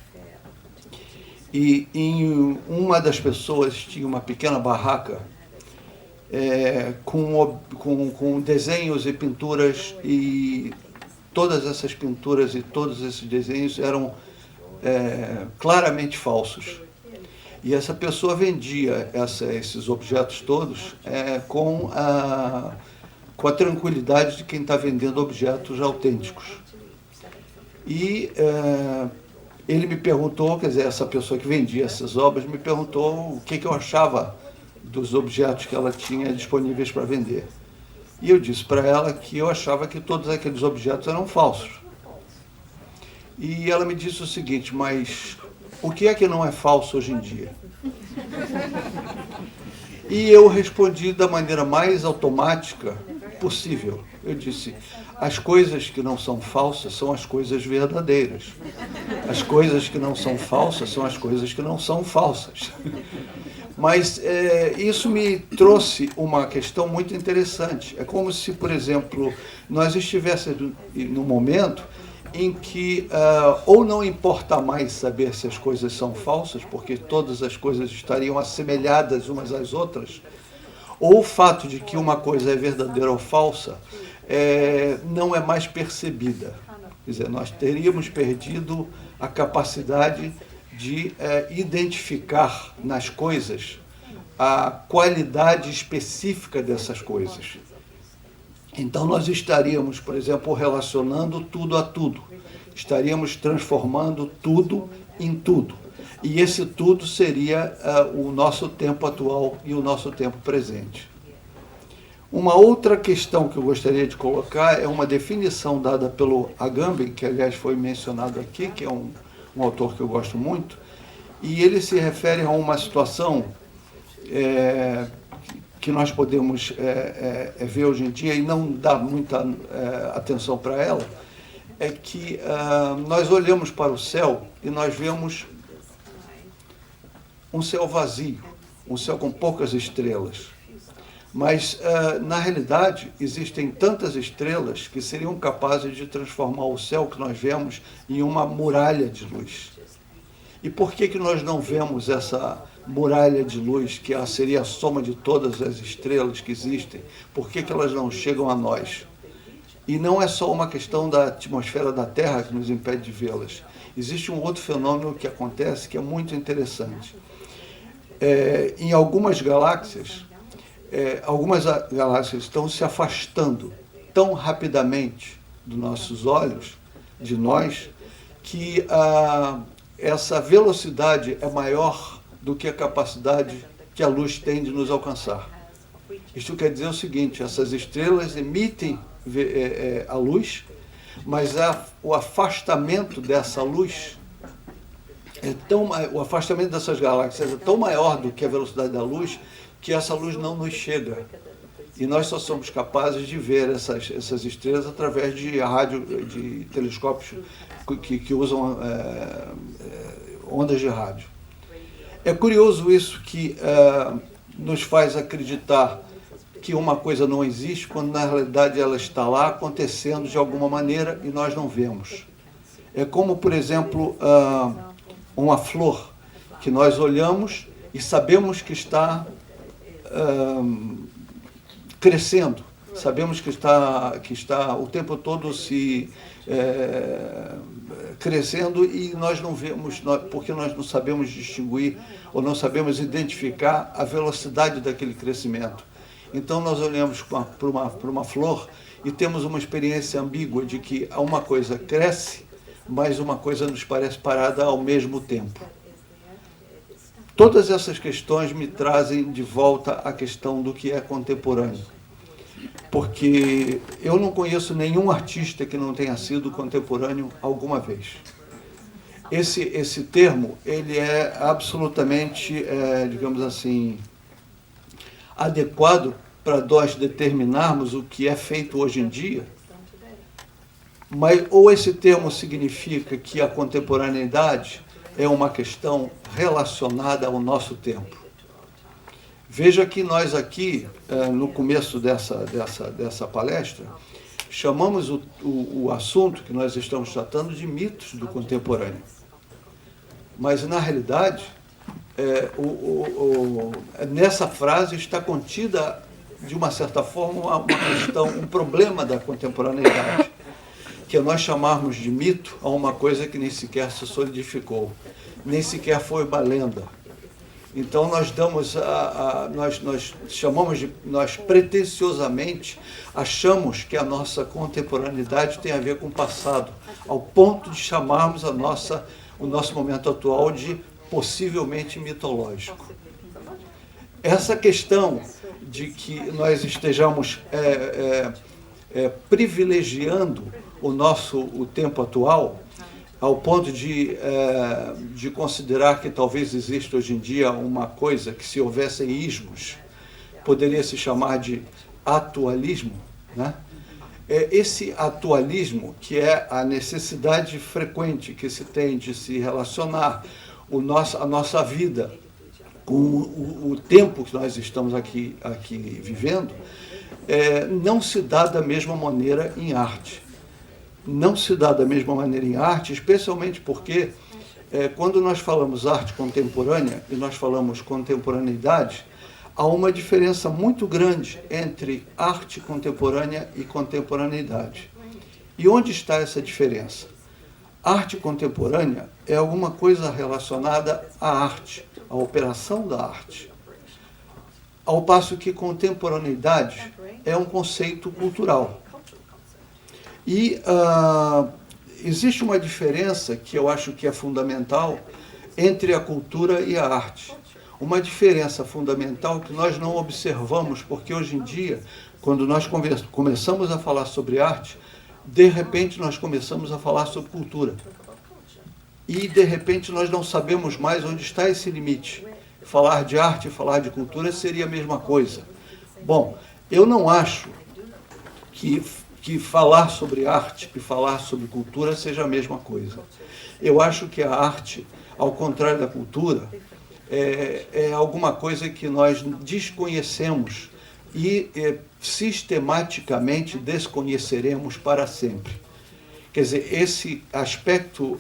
e em uma das pessoas tinha uma pequena barraca com desenhos e pinturas, e todas essas pinturas e todos esses desenhos eram claramente falsos. E essa pessoa vendia esses objetos todos com a tranquilidade de quem está vendendo objetos autênticos. E ele me perguntou, quer dizer, essa pessoa que vendia essas obras me perguntou o que eu achava dos objetos que ela tinha disponíveis para vender. E eu disse para ela que eu achava que todos aqueles objetos eram falsos. E ela me disse o seguinte: mas o que é que não é falso hoje em dia? E eu respondi da maneira mais automática possível. Eu disse: as coisas que não são falsas são as coisas verdadeiras. As coisas que não são falsas são as coisas que não são falsas. Mas isso me trouxe uma questão muito interessante. É como se, por exemplo, nós estivéssemos num momento em que ou não importa mais saber se as coisas são falsas, porque todas as coisas estariam assemelhadas umas às outras, ou o fato de que uma coisa é verdadeira ou falsa não é mais percebida. Quer dizer, nós teríamos perdido a capacidade de identificar nas coisas a qualidade específica dessas coisas. Então nós estaríamos, por exemplo, relacionando tudo a tudo. Estaríamos transformando tudo em tudo. E esse tudo seria o nosso tempo atual e o nosso tempo presente. Uma outra questão que eu gostaria de colocar é uma definição dada pelo Agamben, que aliás foi mencionado aqui, que é um um autor que eu gosto muito, e ele se refere a uma situação que nós podemos ver hoje em dia e não dar muita atenção para ela, é que nós olhamos para o céu e nós vemos um céu vazio, um céu com poucas estrelas. Mas, na realidade, existem tantas estrelas que seriam capazes de transformar o céu que nós vemos em uma muralha de luz. E por que nós não vemos essa muralha de luz, que seria a soma de todas as estrelas que existem? Por que elas não chegam a nós? E não é só uma questão da atmosfera da Terra que nos impede de vê-las. Existe um outro fenômeno que acontece que é muito interessante. Em algumas galáxias estão se afastando tão rapidamente dos nossos olhos, de nós, que essa velocidade é maior do que a capacidade que a luz tem de nos alcançar. Isto quer dizer o seguinte: essas estrelas emitem a luz, mas o afastamento dessa luz o afastamento dessas galáxias é tão maior do que a velocidade da luz, que essa luz não nos chega. E nós só somos capazes de ver essas estrelas através de telescópios que usam ondas de rádio. É curioso isso, que nos faz acreditar que uma coisa não existe, quando na realidade ela está lá acontecendo de alguma maneira e nós não vemos. É como, por exemplo, uma flor que nós olhamos e sabemos que está crescendo, sabemos que está o tempo todo se crescendo, e nós não vemos, porque nós não sabemos distinguir ou não sabemos identificar a velocidade daquele crescimento. Então nós olhamos para uma flor e temos uma experiência ambígua de que uma coisa cresce, mas uma coisa nos parece parada ao mesmo tempo. Todas essas questões me trazem de volta à questão do que é contemporâneo. Porque eu não conheço nenhum artista que não tenha sido contemporâneo alguma vez. Esse termo, ele é absolutamente, digamos assim, adequado para nós determinarmos o que é feito hoje em dia. Mas ou esse termo significa que a contemporaneidade é uma questão relacionada ao nosso tempo. Veja que nós aqui, no começo dessa palestra, chamamos o assunto que nós estamos tratando de mitos do contemporâneo. Mas, na realidade, nessa frase está contida, de uma certa forma, uma questão, um problema da contemporaneidade, que é nós chamarmos de mito a uma coisa que nem sequer se solidificou, nem sequer foi uma lenda. Então nós nós pretensiosamente achamos que a nossa contemporaneidade tem a ver com o passado, ao ponto de chamarmos o nosso momento atual de possivelmente mitológico. Essa questão de que nós estejamos privilegiando o tempo atual, ao ponto de considerar que talvez exista hoje em dia uma coisa que, se houvessem ismos, poderia se chamar de atualismo, né? Esse atualismo, que é a necessidade frequente que se tem de se relacionar a nossa vida com o tempo que nós estamos aqui vivendo, não se dá da mesma maneira em arte. Não se dá da mesma maneira em arte, especialmente porque, quando nós falamos arte contemporânea e nós falamos contemporaneidade, há uma diferença muito grande entre arte contemporânea e contemporaneidade. E onde está essa diferença? Arte contemporânea é alguma coisa relacionada à arte, à operação da arte. Ao passo que contemporaneidade é um conceito cultural. E existe uma diferença que eu acho que é fundamental entre a cultura e a arte. Uma diferença fundamental que nós não observamos, porque hoje em dia, quando nós começamos a falar sobre arte, de repente nós começamos a falar sobre cultura. e, de repente, nós não sabemos mais onde está esse limite. Falar de arte e falar de cultura seria a mesma coisa. Bom, eu não acho que falar sobre arte e falar sobre cultura seja a mesma coisa. Eu acho que a arte, ao contrário da cultura, é alguma coisa que nós desconhecemos e sistematicamente desconheceremos para sempre. Quer dizer, esse aspecto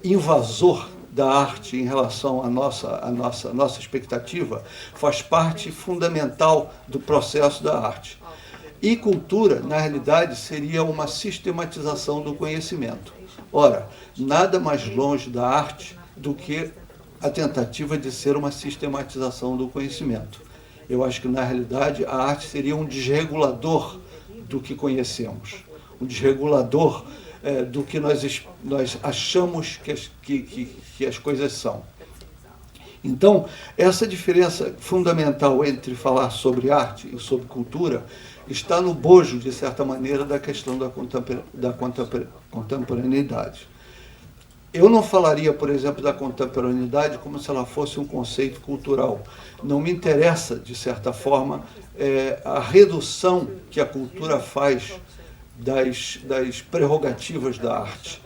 invasor da arte em relação à nossa expectativa faz parte fundamental do processo da arte. E cultura, na realidade, seria uma sistematização do conhecimento. Ora, nada mais longe da arte do que a tentativa de ser uma sistematização do conhecimento. Eu acho que, na realidade, a arte seria um desregulador do que conhecemos, um desregulador do que nós achamos que as coisas são. Então, essa diferença fundamental entre falar sobre arte e sobre cultura está no bojo, de certa maneira, da questão da contemporaneidade. Eu não falaria, por exemplo, da contemporaneidade como se ela fosse um conceito cultural. Não me interessa, de certa forma, a redução que a cultura faz das prerrogativas da arte.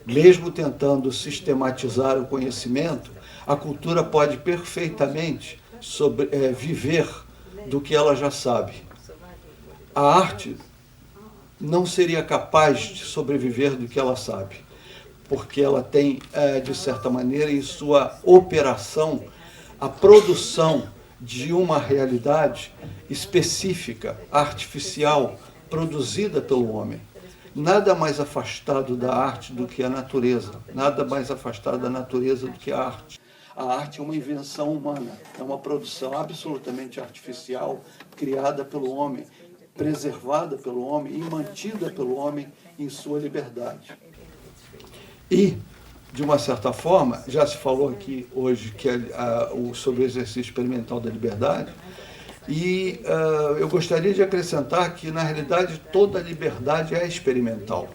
Mesmo tentando sistematizar o conhecimento, a cultura pode perfeitamente viver do que ela já sabe. A arte não seria capaz de sobreviver do que ela sabe, porque ela tem, de certa maneira, em sua operação, a produção de uma realidade específica, artificial, produzida pelo homem. Nada mais afastado da arte do que a natureza, nada mais afastado da natureza do que a arte. A arte é uma invenção humana, é uma produção absolutamente artificial, criada pelo homem, preservada pelo homem e mantida pelo homem em sua liberdade. E, de uma certa forma, já se falou aqui hoje sobre o exercício experimental da liberdade, e eu gostaria de acrescentar que, na realidade, toda liberdade é experimental,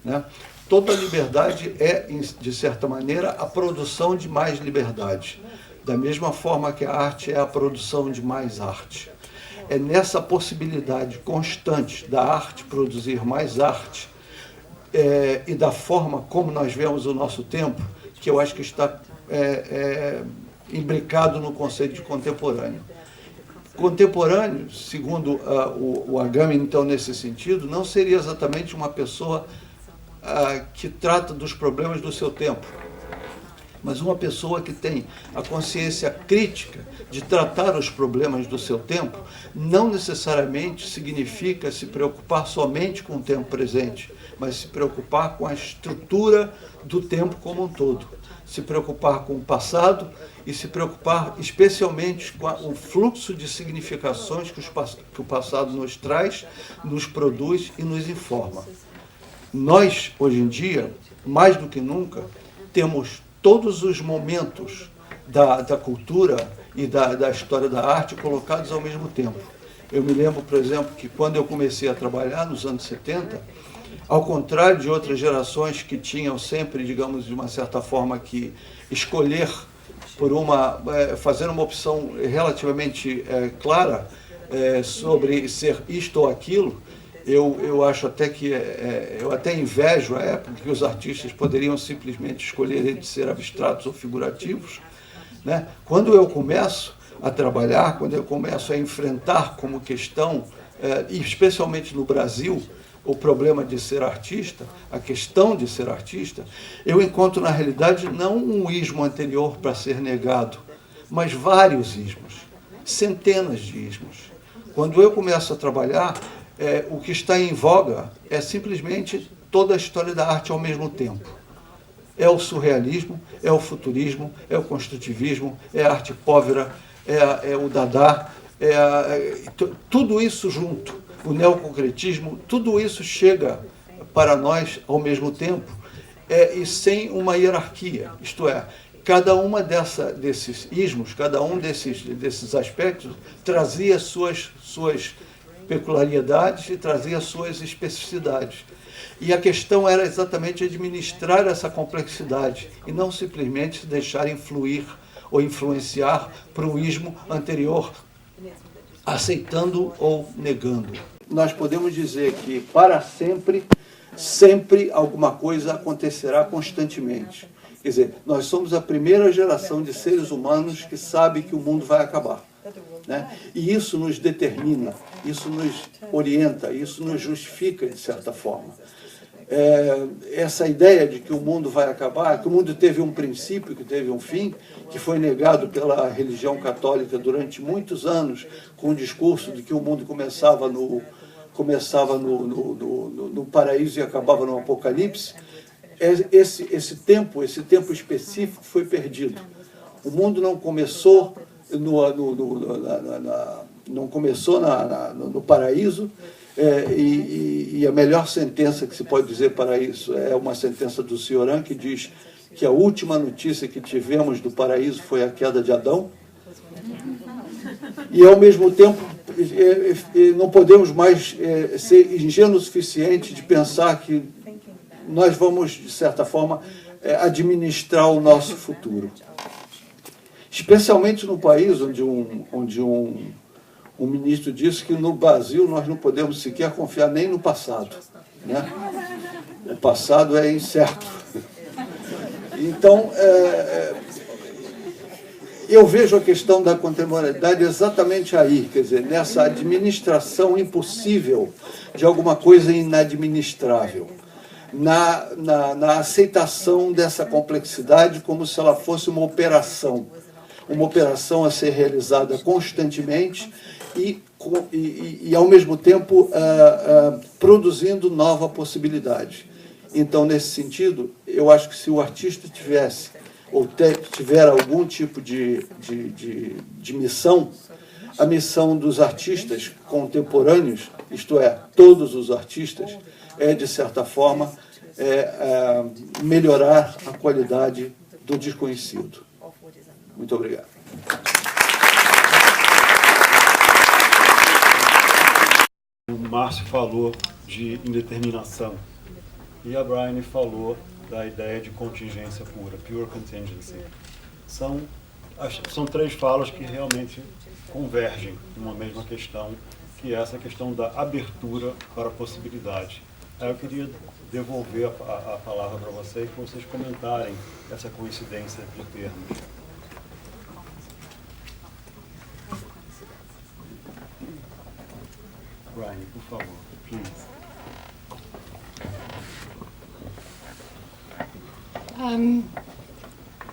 né? Toda liberdade é, de certa maneira, a produção de mais liberdade, da mesma forma que a arte é a produção de mais arte. É nessa possibilidade constante da arte produzir mais arte e da forma como nós vemos o nosso tempo, que eu acho que está imbricado no conceito de contemporâneo. Contemporâneo, segundo o Agamben, então, nesse sentido, não seria exatamente uma pessoa que trata dos problemas do seu tempo, mas uma pessoa que tem a consciência crítica de tratar os problemas do seu tempo. Não necessariamente significa se preocupar somente com o tempo presente, mas se preocupar com a estrutura do tempo como um todo. Se preocupar com o passado e se preocupar especialmente com o fluxo de significações que o passado nos traz, nos produz e nos informa. Nós, hoje em dia, mais do que nunca, temos todos os momentos da cultura e da história da arte colocados ao mesmo tempo. Eu me lembro, por exemplo, que quando eu comecei a trabalhar nos anos 70, ao contrário de outras gerações que tinham sempre, digamos, de uma certa forma, que escolher fazer uma opção relativamente clara sobre ser isto ou aquilo, eu acho até que eu até invejo a época que os artistas poderiam simplesmente escolher entre ser abstratos ou figurativos, né? Quando eu começo a trabalhar, quando eu começo a enfrentar como questão, especialmente no Brasil, o problema de ser artista, a questão de ser artista, eu encontro na realidade não um ismo anterior para ser negado, mas vários ismos, centenas de ismos. Quando eu começo a trabalhar, o que está em voga é simplesmente toda a história da arte ao mesmo tempo. É o surrealismo, é o futurismo, é o construtivismo, é a arte povera, é o Dada, tudo isso junto, o neoconcretismo, tudo isso chega para nós ao mesmo tempo e sem uma hierarquia, isto é, cada uma desses ismos, cada um desses aspectos trazia suas peculiaridades e trazia suas especificidades. E a questão era exatamente administrar essa complexidade e não simplesmente se deixar influir ou influenciar para o ismo anterior, aceitando ou negando. Nós podemos dizer que para sempre, sempre alguma coisa acontecerá constantemente. Quer dizer, nós somos a primeira geração de seres humanos que sabe que o mundo vai acabar, né? E isso nos determina, isso nos orienta, isso nos justifica, de certa forma. Essa ideia de que o mundo vai acabar, que o mundo teve um princípio, que teve um fim, que foi negado pela religião católica durante muitos anos, com o discurso de que o mundo começava no paraíso e acabava no apocalipse. Esse tempo específico foi perdido. O mundo não começou no paraíso, e a melhor sentença que se pode dizer para isso é uma sentença do Cioran, que diz que a última notícia que tivemos do paraíso foi a queda de Adão. E, ao mesmo tempo, não podemos mais ser ingênuos o suficiente de pensar que nós vamos, de certa forma, administrar o nosso futuro. Especialmente no país onde um ministro disse que no Brasil nós não podemos sequer confiar nem no passado, né? O passado é incerto. Então, eu vejo a questão da contemporaneidade exatamente aí, quer dizer, nessa administração impossível de alguma coisa inadministrável, na aceitação dessa complexidade como se ela fosse uma operação a ser realizada constantemente e ao mesmo tempo, produzindo nova possibilidade. Então, nesse sentido, eu acho que se o artista tivesse ou tiver algum tipo de missão, a missão dos artistas contemporâneos, isto é, todos os artistas, é, de certa forma, melhorar a qualidade do desconhecido. Muito obrigado. O Márcio falou de indeterminação e a Brian falou da ideia de contingência pura, pure contingency. São três falas que realmente convergem numa mesma questão, que é essa questão da abertura para a possibilidade. Eu queria devolver a palavra para vocês comentarem essa coincidência de termos. Brian, por favor, please.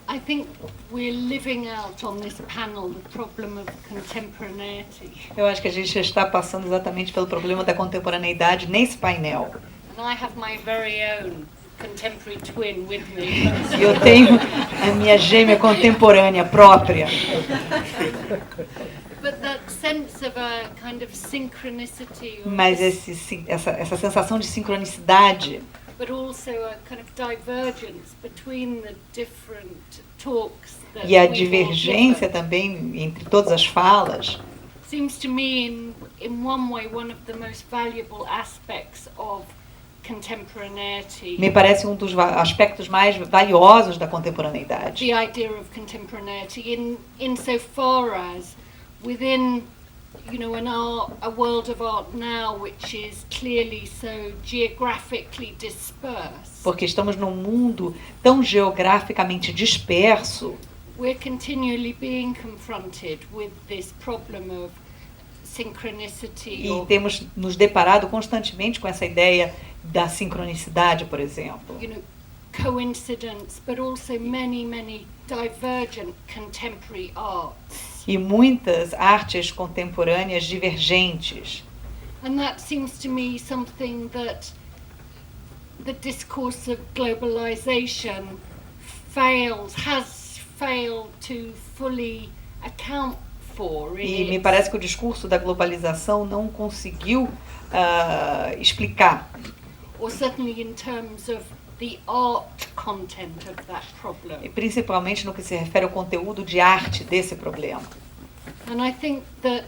I think we're living out on this panel the problem of contemporaneity. Eu acho que a gente está passando exatamente pelo problema da contemporaneidade nesse painel. And I have my very own contemporary twin with me. E eu tenho a minha gêmea contemporânea própria. But that sense of a kind of synchronicity, Mas essa sensação de sincronicidade, but also a kind of divergence between the different talks that e a we've all divergência given, também entre todas as falas, seems to me in one way one of the most valuable aspects of contemporaneity. me parece um dos aspectos mais valiosos da contemporaneidade. The idea of contemporaneity insofar as within, you know, a world of art now which is clearly so geographically dispersed. Porque estamos num mundo tão geograficamente disperso, We're continually being confronted with this problem of synchronicity. e temos nos deparado constantemente com essa ideia da sincronicidade, por exemplo. You know, coincidence, but also many divergent contemporary arts. E muitas artes contemporâneas divergentes. And that seems to me something that the discourse of globalization has failed to fully account for. E me parece que o discurso da globalização não conseguiu explicar, Or certainly in terms of the art content of that problem. e principalmente no que se refere ao conteúdo de arte desse problema. And I think that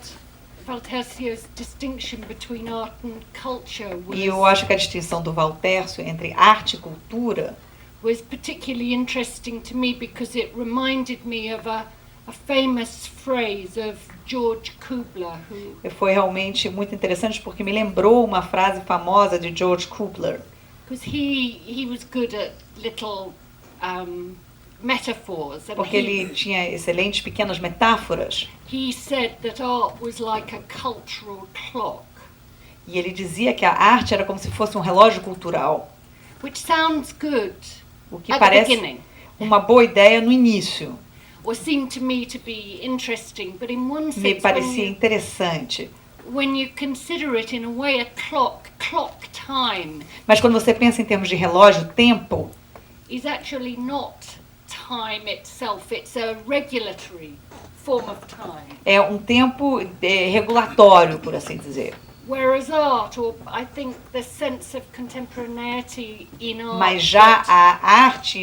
Valtercio's distinction between art and culture E eu acho que a distinção do Valtércio entre arte e cultura was particularly interesting to me because it reminded me of a famous phrase of George Kubler, who foi realmente muito interessante porque me lembrou uma frase famosa de George Kubler, because he was good at little metaphors, and porque ele tinha excelentes pequenas metáforas. he said that art was like a cultural clock, E ele dizia que a arte era como se fosse um relógio cultural, which sounds good o que at the parece beginning, uma boa ideia no início. or seemed to me to be interesting, but in one Me sense, parecia interessante. when you consider it in a way, a clock time Mas quando você pensa em termos de relógio, tempo, is actually not time itself, it's a regulatory form of time. é um tempo regulatório, por assim dizer. Whereas art, or I think the sense of contemporaneity in art, Mas já a arte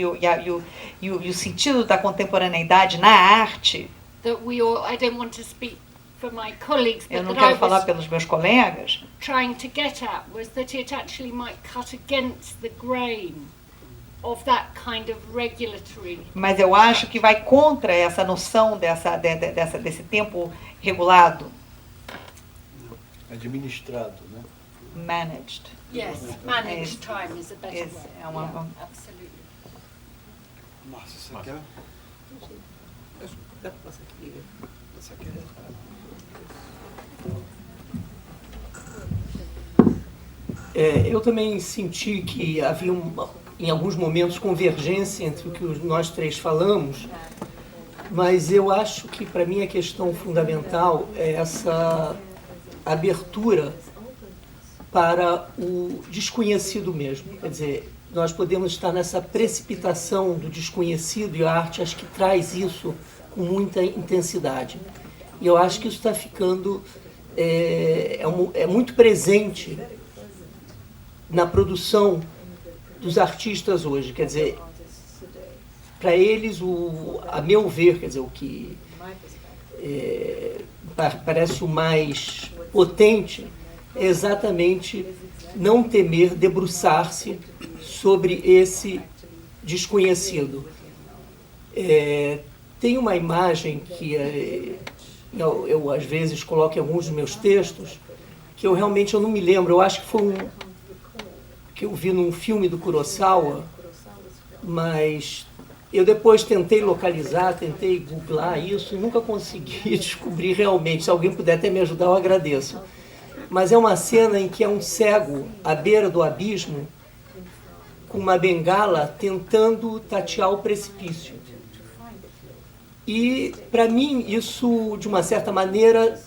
e o sentido da contemporaneidade na arte, that we all, I don't want to speak for my colleagues, eu but não that I quero falar was pelos meus colegas, trying to get at was that it actually might cut against the grain of that kind of regulatory. mas eu acho que vai contra essa noção desse tempo regulado, Administrado, né? managed. Yes, managed time is a better Is- word. é uma- Yeah, absolutely. Márcio, você quer? Você quer? Eu também senti que havia, em alguns momentos, convergência entre o que nós três falamos, mas eu acho que, para mim, a questão fundamental é essa abertura para o desconhecido mesmo. Quer dizer, nós podemos estar nessa precipitação do desconhecido e a arte acho que traz isso com muita intensidade. E eu acho que isso está ficando é muito presente na produção dos artistas hoje. Quer dizer, para eles, a meu ver, quer dizer, o que parece o mais potente é exatamente não temer debruçar-se sobre esse desconhecido. Tem uma imagem que eu às vezes coloco em alguns dos meus textos, que eu realmente não me lembro, eu acho que foi que eu vi num filme do Kurosawa, mas eu depois tentei localizar, tentei googlar isso e nunca consegui descobrir realmente. Se alguém puder até me ajudar, eu agradeço. Mas é uma cena em que é um cego à beira do abismo, com uma bengala, tentando tatear o precipício. E, para mim, isso, de uma certa maneira,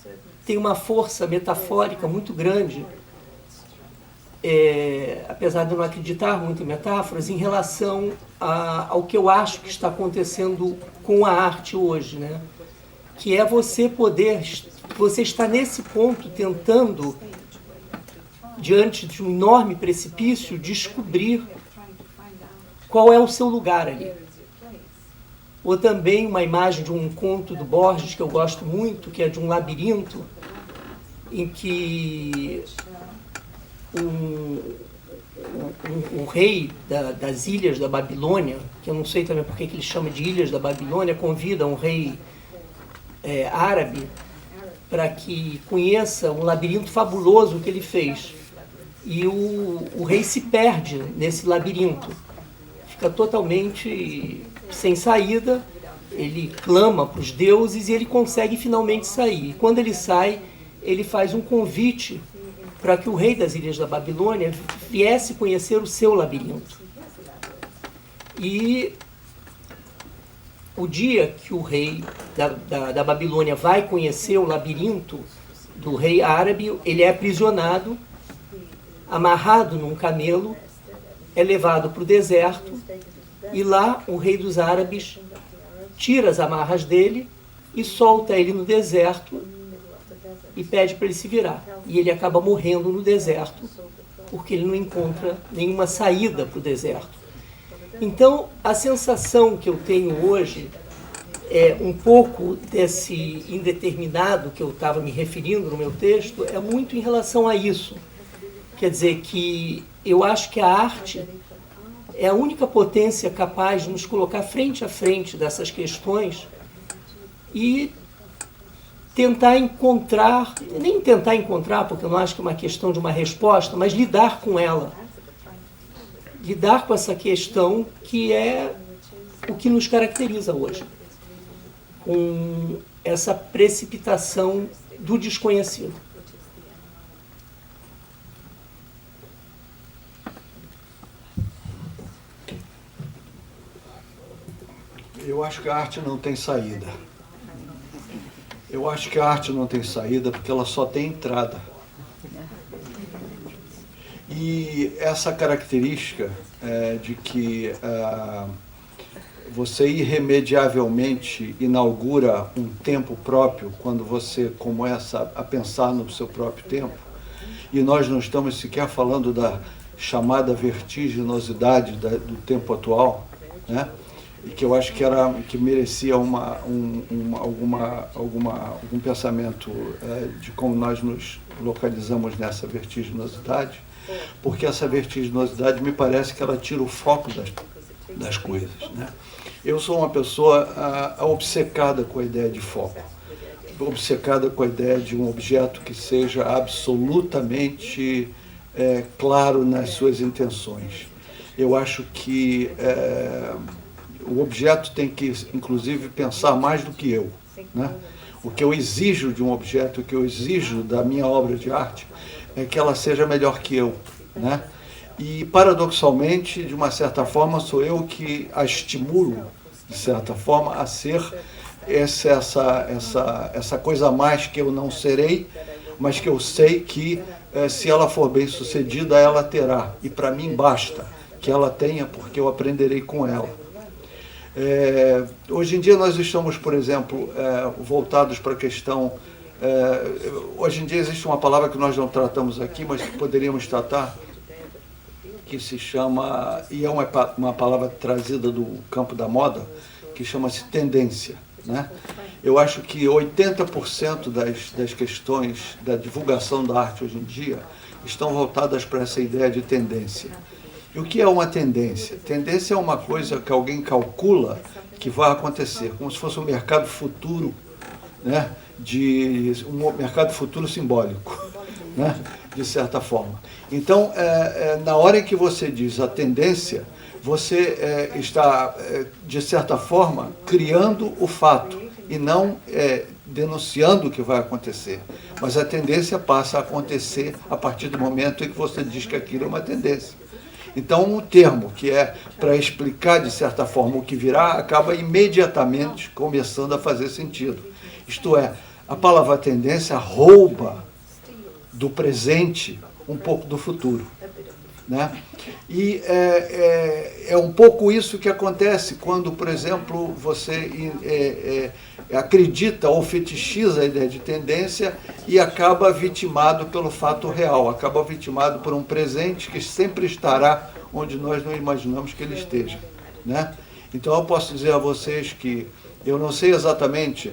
tem uma força metafórica muito grande, apesar de eu não acreditar muito em metáforas, em relação ao que eu acho que está acontecendo com a arte hoje, né? Que é você está nesse ponto tentando, diante de um enorme precipício, descobrir qual é o seu lugar ali. Ou também uma imagem de um conto do Borges, que eu gosto muito, que é de um labirinto, em que um rei das ilhas da Babilônia, que eu não sei também por que ele chama de ilhas da Babilônia, convida um rei árabe para que conheça um labirinto fabuloso que ele fez. E o rei se perde nesse labirinto, fica totalmente sem saída, ele clama para os deuses e ele consegue finalmente sair. E quando ele sai, ele faz um convite para que o rei das ilhas da Babilônia viesse conhecer o seu labirinto. E o dia que o rei da Babilônia vai conhecer o labirinto do rei árabe, ele é aprisionado, amarrado num camelo, é levado para o deserto, e lá o rei dos árabes tira as amarras dele e solta ele no deserto e pede para ele se virar. E ele acaba morrendo no deserto, porque ele não encontra nenhuma saída para o deserto. Então, a sensação que eu tenho hoje um pouco desse indeterminado que eu estava me referindo no meu texto é muito em relação a isso. Quer dizer que eu acho que a arte é a única potência capaz de nos colocar frente a frente dessas questões e tentar encontrar, nem tentar encontrar, porque eu não acho que é uma questão de uma resposta, mas lidar com ela. Lidar com essa questão que é o que nos caracteriza hoje. Com essa precipitação do desconhecido. Eu acho que a arte não tem saída. Eu acho que a arte não tem saída porque ela só tem entrada. E essa característica de que você irremediavelmente inaugura um tempo próprio quando você começa a pensar no seu próprio tempo, e nós não estamos sequer falando da chamada vertiginosidade do tempo atual, né? E que eu acho que merecia algum pensamento de como nós nos localizamos nessa vertiginosidade, porque essa vertiginosidade me parece que ela tira o foco das coisas, né? Eu sou uma pessoa obcecada com a ideia de foco, obcecada com a ideia de um objeto que seja absolutamente claro nas suas intenções. Eu acho que o objeto tem que, inclusive, pensar mais do que eu, né? O que eu exijo de um objeto, o que eu exijo da minha obra de arte, é que ela seja melhor que eu, né? E, paradoxalmente, de uma certa forma, sou eu que a estimulo, de certa forma, a ser essa coisa a mais que eu não serei, mas que eu sei que, se ela for bem sucedida, ela terá. E, para mim, basta que ela tenha, porque eu aprenderei com ela. Hoje em dia nós estamos, por exemplo, voltados para a questão... hoje em dia existe uma palavra que nós não tratamos aqui, mas que poderíamos tratar, que se chama, e é uma palavra trazida do campo da moda, que chama-se tendência, né? Eu acho que 80% das questões da divulgação da arte hoje em dia estão voltadas para essa ideia de tendência. E o que é uma tendência? Tendência é uma coisa que alguém calcula que vai acontecer, como se fosse um mercado futuro, né? Um mercado futuro simbólico, né? De certa forma. Então, na hora em que você diz a tendência, você está, de certa forma, criando o fato e não denunciando o que vai acontecer. Mas a tendência passa a acontecer a partir do momento em que você diz que aquilo é uma tendência. Então, um termo que é para explicar, de certa forma, o que virá, acaba imediatamente começando a fazer sentido. Isto é, a palavra tendência rouba do presente um pouco do futuro, né? E é um pouco isso que acontece quando, por exemplo, você acredita ou fetichiza a ideia de tendência e acaba vitimado pelo fato real, acaba vitimado por um presente que sempre estará onde nós não imaginamos que ele esteja, né? Então eu posso dizer a vocês que eu não sei exatamente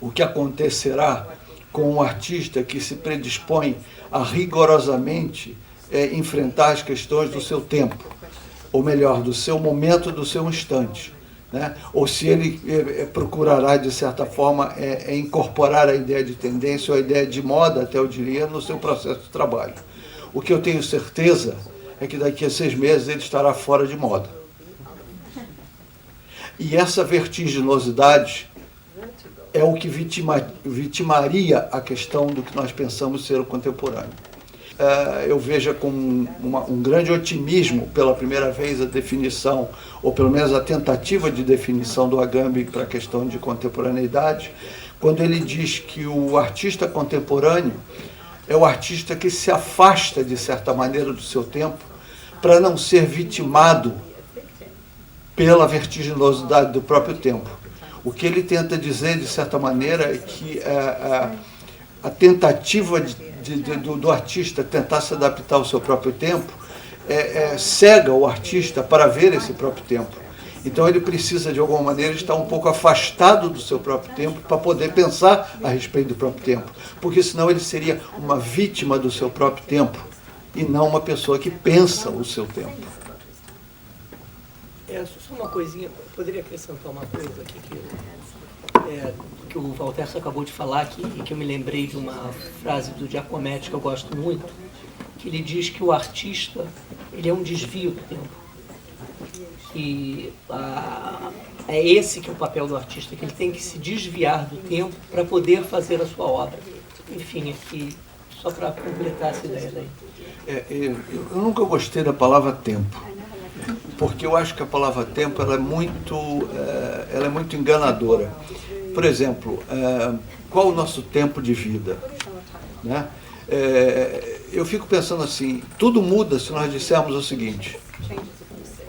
o que acontecerá com um artista que se predispõe a rigorosamente enfrentar as questões do seu tempo, ou melhor, do seu momento, do seu instante, né? Ou se ele procurará, de certa forma, incorporar a ideia de tendência ou a ideia de moda, até eu diria, no seu processo de trabalho. O que eu tenho certeza é que daqui a 6 meses ele estará fora de moda. E essa vertiginosidade é o que vitimaria a questão do que nós pensamos ser o contemporâneo. Eu vejo com um grande otimismo, pela primeira vez, a definição, ou pelo menos a tentativa de definição do Agamben para a questão de contemporaneidade, quando ele diz que o artista contemporâneo é o artista que se afasta, de certa maneira, do seu tempo, para não ser vitimado pela vertiginosidade do próprio tempo. O que ele tenta dizer, de certa maneira, é que a tentativa do artista tentar se adaptar ao seu próprio tempo cega o artista para ver esse próprio tempo. Então ele precisa, de alguma maneira, estar um pouco afastado do seu próprio tempo para poder pensar a respeito do próprio tempo. Porque senão ele seria uma vítima do seu próprio tempo e não uma pessoa que pensa o seu tempo. Só uma coisinha, eu poderia acrescentar uma coisa aqui que o Valterço acabou de falar aqui, e que eu me lembrei de uma frase do Giacometti que eu gosto muito, que ele diz que o artista, ele é um desvio do tempo. E é esse que é o papel do artista, que ele tem que se desviar do tempo para poder fazer a sua obra. Enfim, aqui, só para completar essa ideia daí. Eu nunca gostei da palavra tempo, porque eu acho que a palavra tempo ela é muito enganadora. Por exemplo, qual o nosso tempo de vida? Né? Eu fico pensando assim, tudo muda se nós dissermos o seguinte: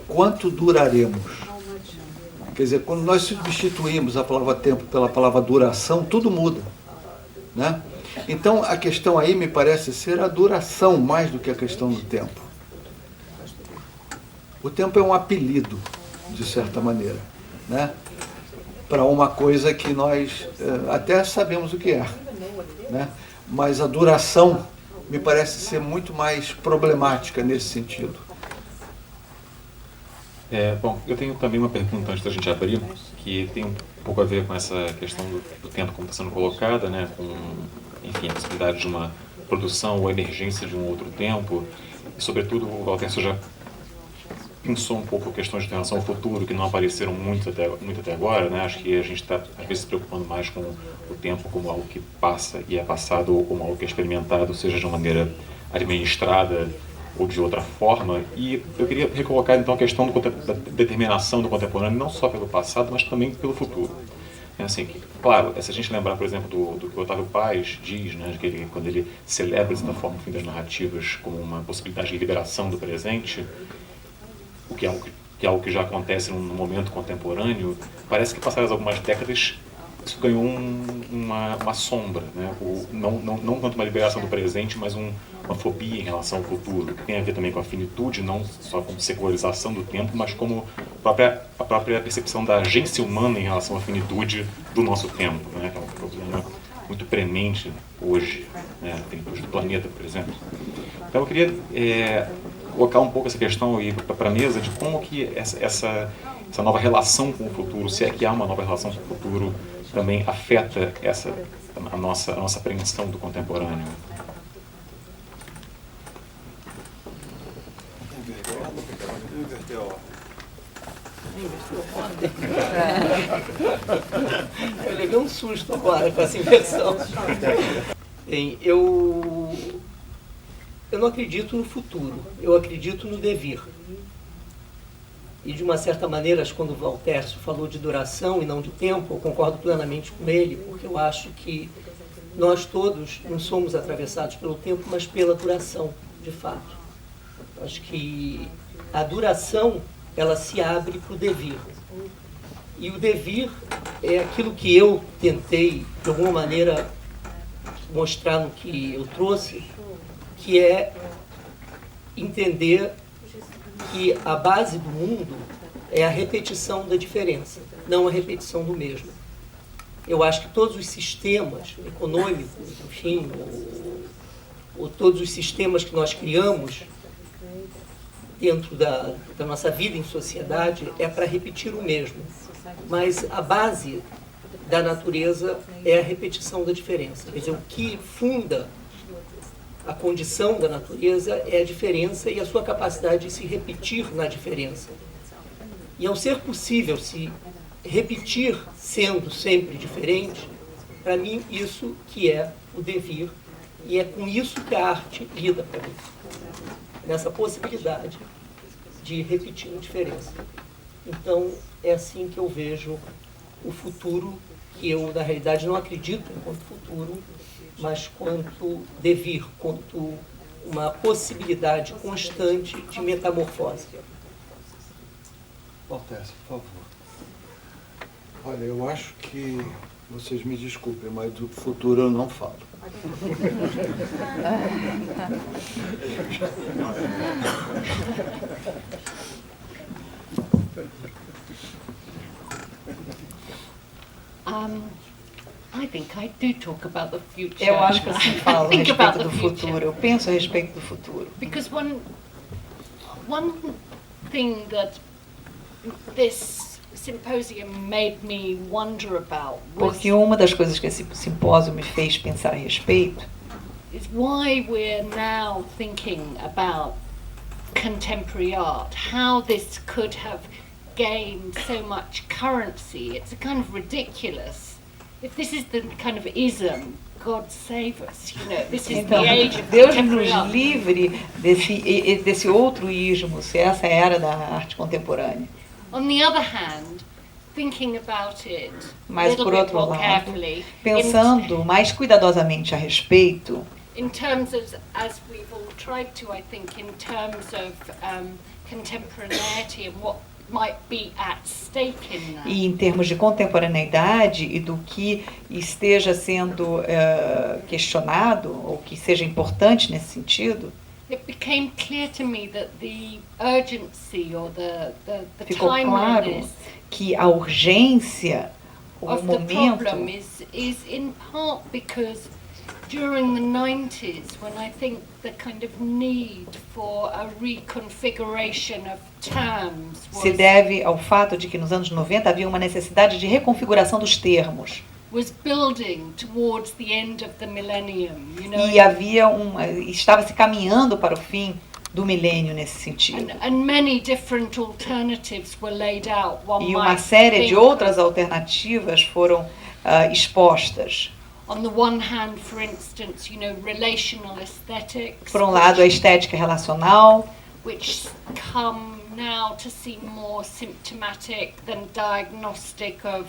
quanto duraremos? Quer dizer, quando nós substituímos a palavra tempo pela palavra duração, tudo muda. Né? Então, a questão aí me parece ser a duração mais do que a questão do tempo. O tempo é um apelido, de certa maneira, né? Para uma coisa que nós até sabemos o que é. Né? Mas a duração me parece ser muito mais problemática nesse sentido. Bom, eu tenho também uma pergunta antes da gente abrir, que tem um pouco a ver com essa questão do tempo como está sendo colocada, né, com, enfim, a possibilidade de uma produção ou emergência de um outro tempo, e sobretudo o Valterço já pensou um pouco questões de relação ao futuro, que não apareceram muito até agora, né, acho que a gente está, às vezes, se preocupando mais com o tempo como algo que passa e é passado, ou como algo que é experimentado, seja de uma maneira administrada ou de outra forma, e eu queria recolocar então a questão da determinação do contemporâneo, não só pelo passado, mas também pelo futuro. Assim, claro, se a gente lembrar, por exemplo, do que o Otávio Paz diz, né, que quando ele celebra, de certa forma, o fim das narrativas como uma possibilidade de liberação do presente, o que é algo que já acontece no momento contemporâneo, parece que passadas algumas décadas isso ganhou uma sombra, né? Não tanto uma liberação do presente, mas uma fobia em relação ao futuro, que tem a ver também com a finitude, não só com secularização do tempo, mas como a própria percepção da agência humana em relação à finitude do nosso tempo, né? Que é um problema muito premente hoje, né? A finitude do planeta, por exemplo. Então eu queria colocar um pouco essa questão aí para a mesa de como que essa nova relação com o futuro, se é que há uma nova relação com o futuro, também afeta a nossa apreensão do contemporâneo. Eu levei um susto agora com essa inversão. Bem, eu não acredito no futuro, eu acredito no devir. E de uma certa maneira, quando o Valterço falou de duração e não de tempo, eu concordo plenamente com ele, porque eu acho que nós todos não somos atravessados pelo tempo, mas pela duração, de fato. Eu acho que a duração, ela se abre para o devir. E o devir é aquilo que eu tentei, de alguma maneira, mostrar no que eu trouxe, que é entender que a base do mundo é a repetição da diferença, não a repetição do mesmo. Eu acho que todos os sistemas econômicos, enfim, ou todos os sistemas que nós criamos dentro da nossa vida em sociedade é para repetir o mesmo. Mas a base da natureza é a repetição da diferença. Quer dizer, o que funda a condição da natureza é a diferença e a sua capacidade de se repetir na diferença. E ao ser possível se repetir sendo sempre diferente, para mim isso que é o devir, e é com isso que a arte lida para mim. Nessa possibilidade de repetir a diferença. Então é assim que eu vejo o futuro, que eu na realidade não acredito enquanto futuro, mas quanto devir, quanto uma possibilidade constante de metamorfose. Valterço, por favor. Olha, eu acho que, vocês me desculpem, mas do futuro eu não falo. I think I do talk about the future. Eu acho que eu sim falo a Think about respeito the do future. futuro. Eu penso a respeito do futuro. Because one thing that this symposium made me wonder about was Porque uma das coisas que esse simpósio me fez pensar a respeito is why we're now thinking about contemporary art, how this could have gained so much currency. It's a kind of ridiculous. If this is the kind of ism, God save us, you know, this is Então, the age of Deus contemporary nos art. livre desse outro ismo, se essa é a era da arte contemporânea. On the other hand, thinking about it a Mas, little por bit outro more lado, carefully, pensando mais cuidadosamente a respeito, in terms of, as we've all tried to, I think, in terms of contemporaneity and what might be at stake in that. e em termos de contemporaneidade e do que esteja sendo questionado, ou que seja importante nesse sentido, It became clear to me that the urgency or the ficou claro timeliness que a urgência, o of the momento, problem is in part because during the 90s, when I think the kind of need for a reconfiguration of terms se deve ao fato de que nos anos 90 havia uma necessidade de reconfiguração dos termos. was building towards the end of the millennium, you know. E havia estava se caminhando para o fim do milênio nesse sentido. And many different alternatives were laid out. One E uma might série de think outras alternativas foram expostas. on the one hand, for instance, you know, relational aesthetics, Por um lado, a estética relacional, which come now to seem more symptomatic than diagnostic of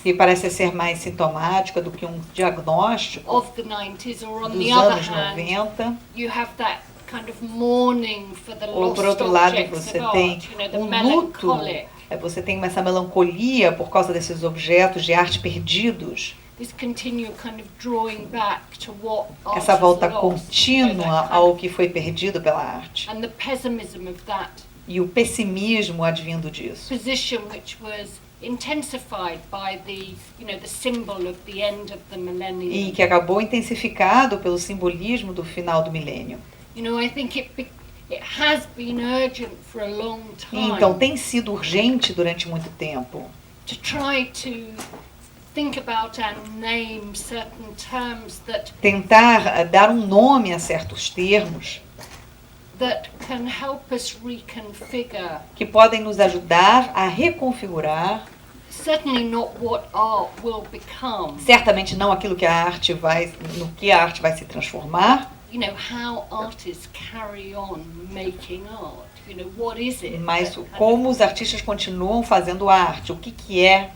que parece ser mais sintomática do que um diagnóstico of the 90s, or on dos the other anos hand, 90. you have that kind of mourning for the Ou, lost por outro lado, objects você of tem art, you know, the luto, melancholic. você tem essa melancolia por causa desses objetos de arte perdidos, This continual kind of drawing back to what art essa has volta lost, you know, contínua that kind ao que foi perdido pela arte. and the pessimism of that E o pessimismo advindo disso. position, which was intensified by the, you know, the symbol of the end of the millennium. E que acabou intensificado pelo simbolismo do final do milênio. You know, I think it has been urgent for a long E time então tem sido urgente durante muito tempo to try to think about and name certain terms tentar dar um nome a certos termos that can help us reconfigure. que podem nos ajudar a reconfigurar, Certainly not what art will become. certamente não aquilo que a arte vai, no que a arte vai se transformar, You know, how artists carry on making art. You know, what is it? mas that como os artistas continuam fazendo arte, o que é,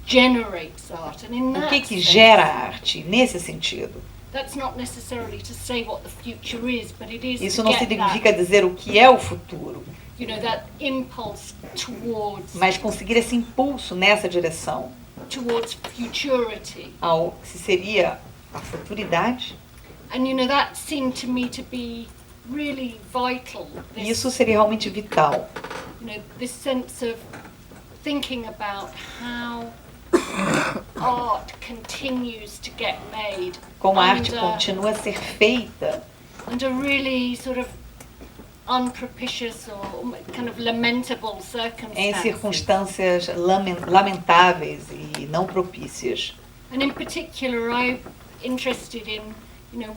generates art, and in o that que sense, gera arte nesse sentido. that's not necessarily to say what the future is, but it is Isso to não get significa dizer o que é o futuro, that, you know, that impulse towards mas conseguir esse impulso nessa direção, futurity. ao que seria a futuridade. And you know, that seemed to me to be really vital. E isso seria realmente vital. You know, this sense of thinking about how art continues to get made Como a arte under continua a ser feita really sort of unpropitious or kind of lamentable em circumstances. circunstâncias lamentáveis e não propícias. And in particular, I'm interested in, you know,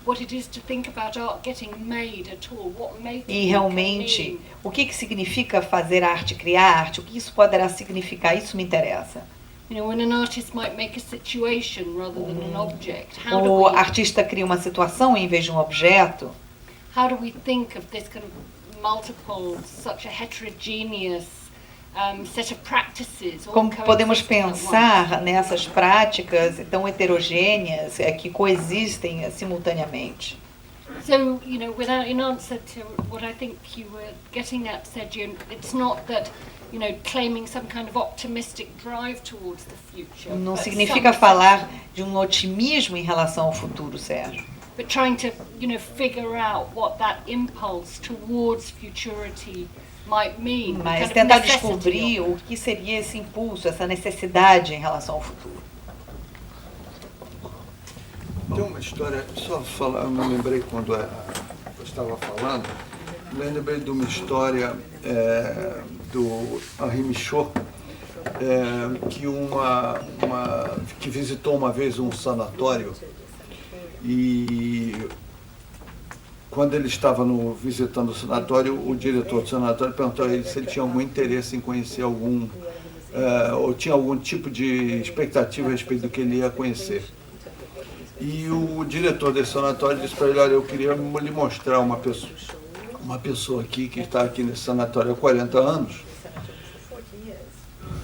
what it is to think about art getting made at all. What making E can realmente, mean. o que significa fazer arte, criar arte? O que isso poderá significar? Isso me interessa. You know, when an artist might make a situation rather than an object, how do O we artista cria uma situação em vez de um objeto. think of this kind of multiple, such a heterogeneous set of practices? all Como podemos coexisting at once? pensar nessas práticas tão heterogêneas que coexistem simultaneamente? So, you know, in answer to what I think you were getting at, Sergio, it's not that, you know, claiming some kind of optimistic drive towards the future. Não but significa some falar de um otimismo em relação ao futuro, Sérgio. but trying to, you know, figure out what that impulse towards futurity might mean. Mas kind of tentar necessity descobrir of o que seria esse impulso, essa necessidade em relação ao futuro. Tem uma história, só falar, eu me lembrei quando eu estava falando, me lembrei de uma história do Henri Michaud, que visitou uma vez um sanatório e quando ele estava visitando o sanatório, o diretor do sanatório perguntou a ele se ele tinha algum interesse em conhecer ou tinha algum tipo de expectativa a respeito do que ele ia conhecer. E o diretor desse sanatório disse para ele, olha, eu queria lhe mostrar uma pessoa aqui que está aqui nesse sanatório há 40 anos.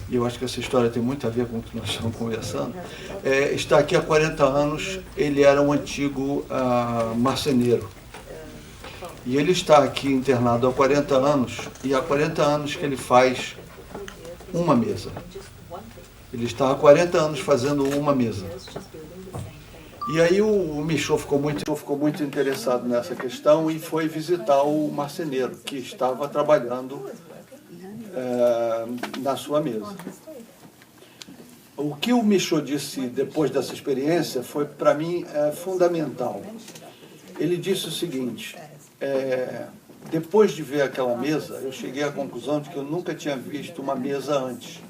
E eu acho que essa história tem muito a ver com o que nós estamos conversando. Está aqui há 40 anos, ele era um antigo marceneiro. E ele está aqui internado há 40 anos, e há 40 anos que ele faz uma mesa. Ele está há 40 anos fazendo uma mesa. E aí o Michaud ficou muito interessado nessa questão e foi visitar o marceneiro, que estava trabalhando na sua mesa. O que o Michaud disse depois dessa experiência foi, para mim, fundamental. Ele disse o seguinte, depois de ver aquela mesa, eu cheguei à conclusão de que eu nunca tinha visto uma mesa antes.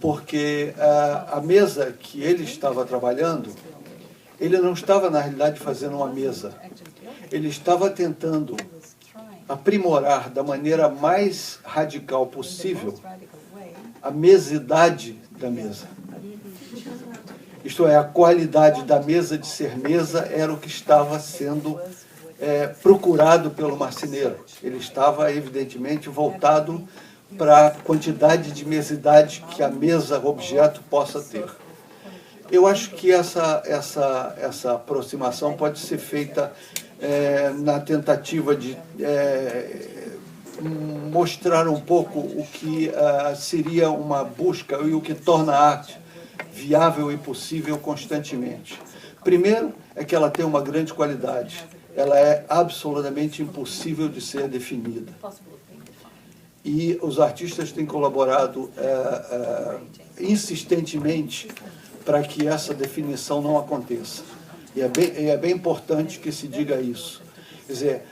Porque a mesa que ele estava trabalhando, ele não estava, na realidade, fazendo uma mesa. Ele estava tentando aprimorar da maneira mais radical possível a mesidade da mesa. Isto é, a qualidade da mesa de ser mesa era o que estava sendo procurado pelo marceneiro. Ele estava, evidentemente, voltado para a quantidade de mesidade que a mesa objeto possa ter. Eu acho que essa aproximação pode ser feita na tentativa de mostrar um pouco o que seria uma busca e o que torna a arte viável e possível constantemente. Primeiro, é que ela tem uma grande qualidade. Ela é absolutamente impossível de ser definida. E os artistas têm colaborado insistentemente para que essa definição não aconteça. E é bem importante que se diga isso. Quer dizer,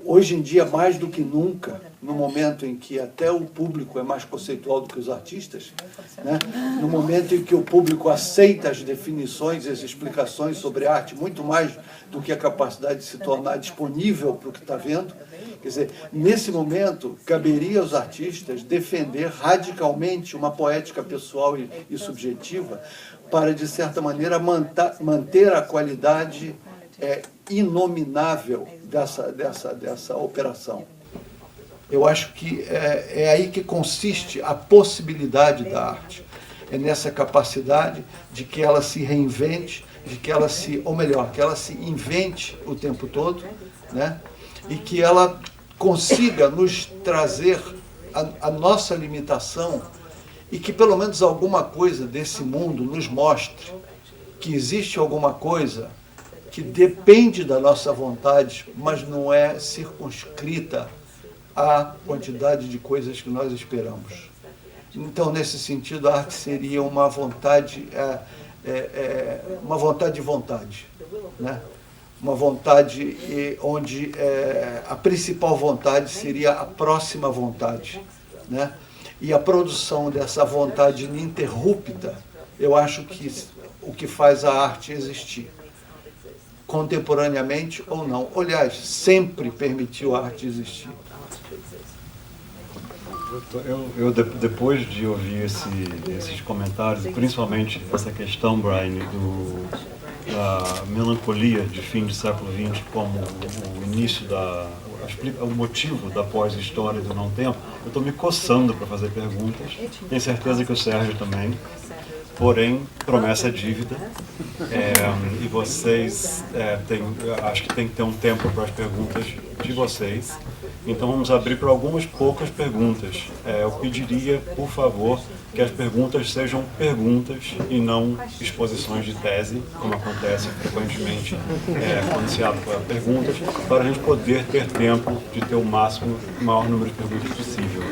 hoje em dia, mais do que nunca, no momento em que até o público é mais conceitual do que os artistas, né? No momento em que o público aceita as definições e as explicações sobre arte, muito mais do que a capacidade de se tornar disponível para o que está vendo, quer dizer, nesse momento, caberia aos artistas defender radicalmente uma poética pessoal e subjetiva para, de certa maneira, manter a qualidade inominável dessa operação. Eu acho que é aí que consiste a possibilidade da arte. É nessa capacidade de que ela se reinvente, que ela se invente o tempo todo, né? E que ela consiga nos trazer a nossa limitação e que pelo menos alguma coisa desse mundo nos mostre que existe alguma coisa que depende da nossa vontade, mas não é circunscrita à quantidade de coisas que nós esperamos. Então, nesse sentido, a arte seria uma vontade, de vontade, né? Uma vontade onde a principal vontade seria a próxima vontade, né? E a produção dessa vontade ininterrupta, eu acho que o que faz a arte existir, contemporaneamente ou não. Aliás, sempre permitiu a arte existir. Depois de ouvir esses comentários, principalmente essa questão, Brian, da melancolia de fim do século XX como o início o motivo da pós-história do não-tempo, eu estou me coçando para fazer perguntas. Tenho certeza que o Sérgio também. Porém, promessa é dívida. E vocês acho que tem que ter um tempo para as perguntas de vocês. Então vamos abrir para algumas poucas perguntas. Eu pediria, por favor, que as perguntas sejam perguntas e não exposições de tese, como acontece frequentemente quando se abre para perguntas, para a gente poder ter tempo de ter o maior número de perguntas possível.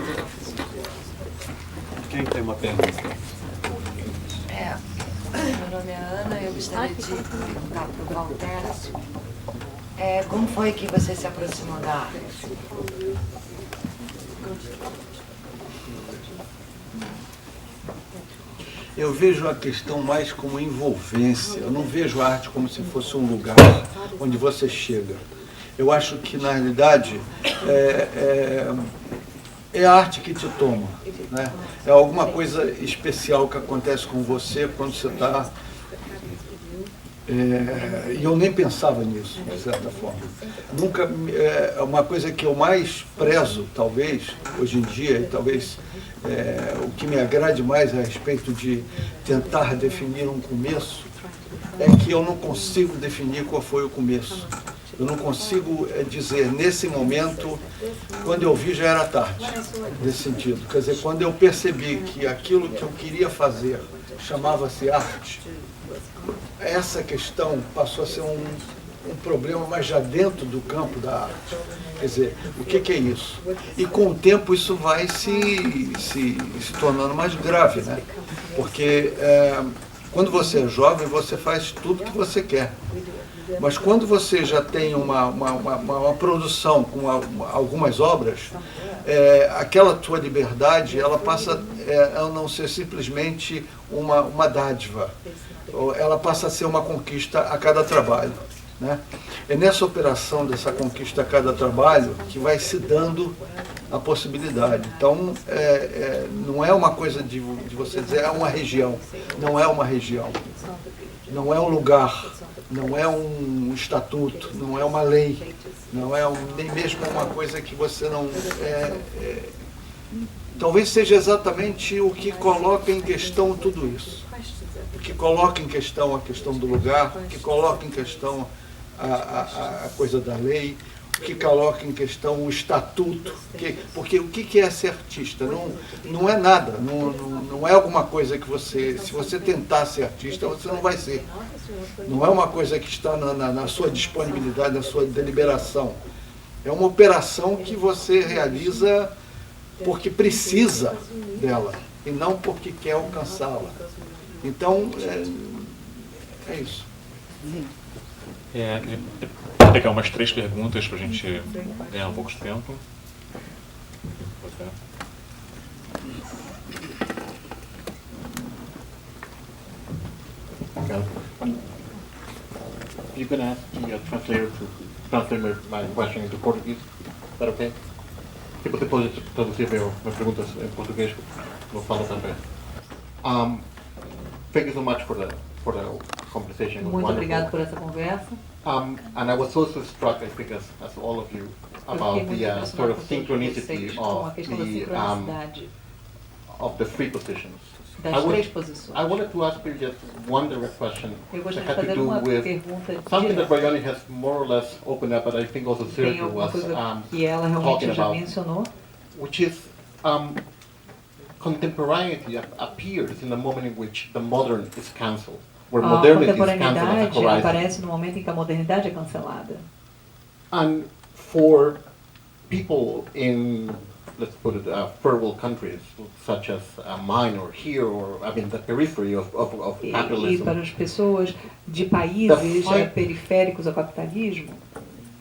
Quem tem uma pergunta? Meu nome é Ana, eu gostaria de perguntar para o Valtércio. Como foi que você se aproximou da arte? Eu vejo a questão mais como envolvência. Eu não vejo a arte como se fosse um lugar onde você chega. Eu acho que, na realidade, é a arte que te toma, né? É alguma coisa especial que acontece com você quando você está... E eu nem pensava nisso, de certa forma. Nunca, uma coisa que eu mais prezo, talvez, hoje em dia, e talvez o que me agrade mais a respeito de tentar definir um começo, é que eu não consigo definir qual foi o começo. Eu não consigo dizer, nesse momento, quando eu vi já era tarde, nesse sentido. Quer dizer, quando eu percebi que aquilo que eu queria fazer chamava-se arte, essa questão passou a ser um problema, mas já dentro do campo da arte. Quer dizer, o que é isso? E com o tempo isso vai se tornando mais grave, né? Porque quando você é jovem, você faz tudo que você quer. Mas quando você já tem uma produção com algumas obras, aquela tua liberdade, ela passa a não ser simplesmente uma dádiva. Ela passa a ser uma conquista a cada trabalho, né? É nessa operação dessa conquista a cada trabalho que vai se dando a possibilidade. Então, não é uma coisa de você dizer, é uma região. Não é uma região. Não é um lugar. Não é um estatuto. Não é uma lei. Não é nem mesmo uma coisa que você não... talvez seja exatamente o que coloca em questão tudo isso. O que coloca em questão a questão do lugar, o que coloca em questão a coisa da lei, o que coloca em questão o estatuto. Porque o que é ser artista? Não é nada, não é alguma coisa que você... Se você tentar ser artista, você não vai ser. Não é uma coisa que está na sua disponibilidade, na sua deliberação. É uma operação que você realiza porque precisa dela e não porque quer alcançá-la. Então, é isso. Vou pegar umas 3 perguntas para a gente ganhar um pouco de tempo. You can ask the translator to translate my question into Portuguese. Is that okay? Tipo, depois de traduzir minhas perguntas em português, eu falo também. Thank you so much for the conversation. Muito obrigado por essa conversa. And I was also struck, I think, as all of you, about the sort of synchronicity of the three positions. Das 3 posições. I wanted to ask you just one direct question Eu that gostaria de had to fazer do uma with pergunta something that direta. Rayoni has more or less opened up, but I think also Tem Sergio alguma was coisa que ela talking realmente já about, mencionou, which is contemporaneity appears in the moment in which the modern is cancelled, where a modernity is cancelled as a contemporaneidade horizon. aparece no momento em que a modernidade é cancelada. And for people in, let's put it, third world countries, such as mine or here, or I mean the periphery of E capitalism, para as pessoas de países fight- periféricos ao capitalismo,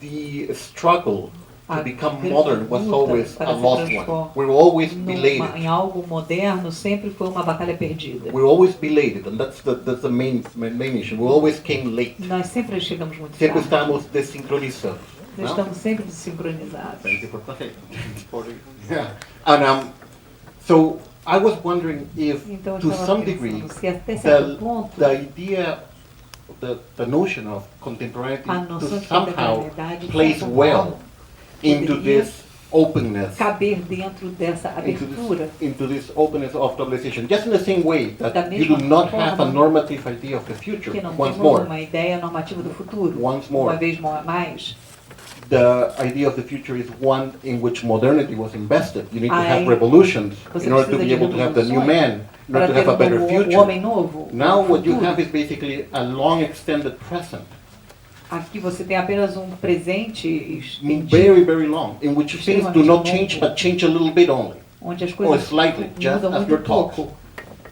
the struggle to a become grande modern was luta always para a se lost one. transformar We were always em belated. algo moderno sempre foi uma batalha perdida. We were always belated, and that's the main issue. We always came late. Nós sempre chegamos muito Sempre tarde. estamos desincronizados. Nós não? estamos sempre desincronizados. Thank you for saying. Yeah. And so I was wondering if, Então eu to estava some degree, pensando se até certo ponto the idea, the notion of contemporaneity a noção to de somehow contemporaneidade de plays certa well forma, into poderia this openness, caber dentro dessa abertura. into this openness of globalization. Just in the same way Da that you mesma do not have a forma normative idea of the future. que não Once temos more, uma ideia normativa do futuro. Once more. Uma vez mais, the idea of the future is one in which modernity was invested. You need to have Aí, revolutions você in order to precisa be de able to have the new revoluções man, in order para to ter have a better um homem future. novo. Now what you futuro. have is basically a long extended present, Aqui você tem apenas um presente estendido, very, very long, in which things do not change but change a little bit only, onde as or coisas slightly, just mudam as muito your talks. pouco.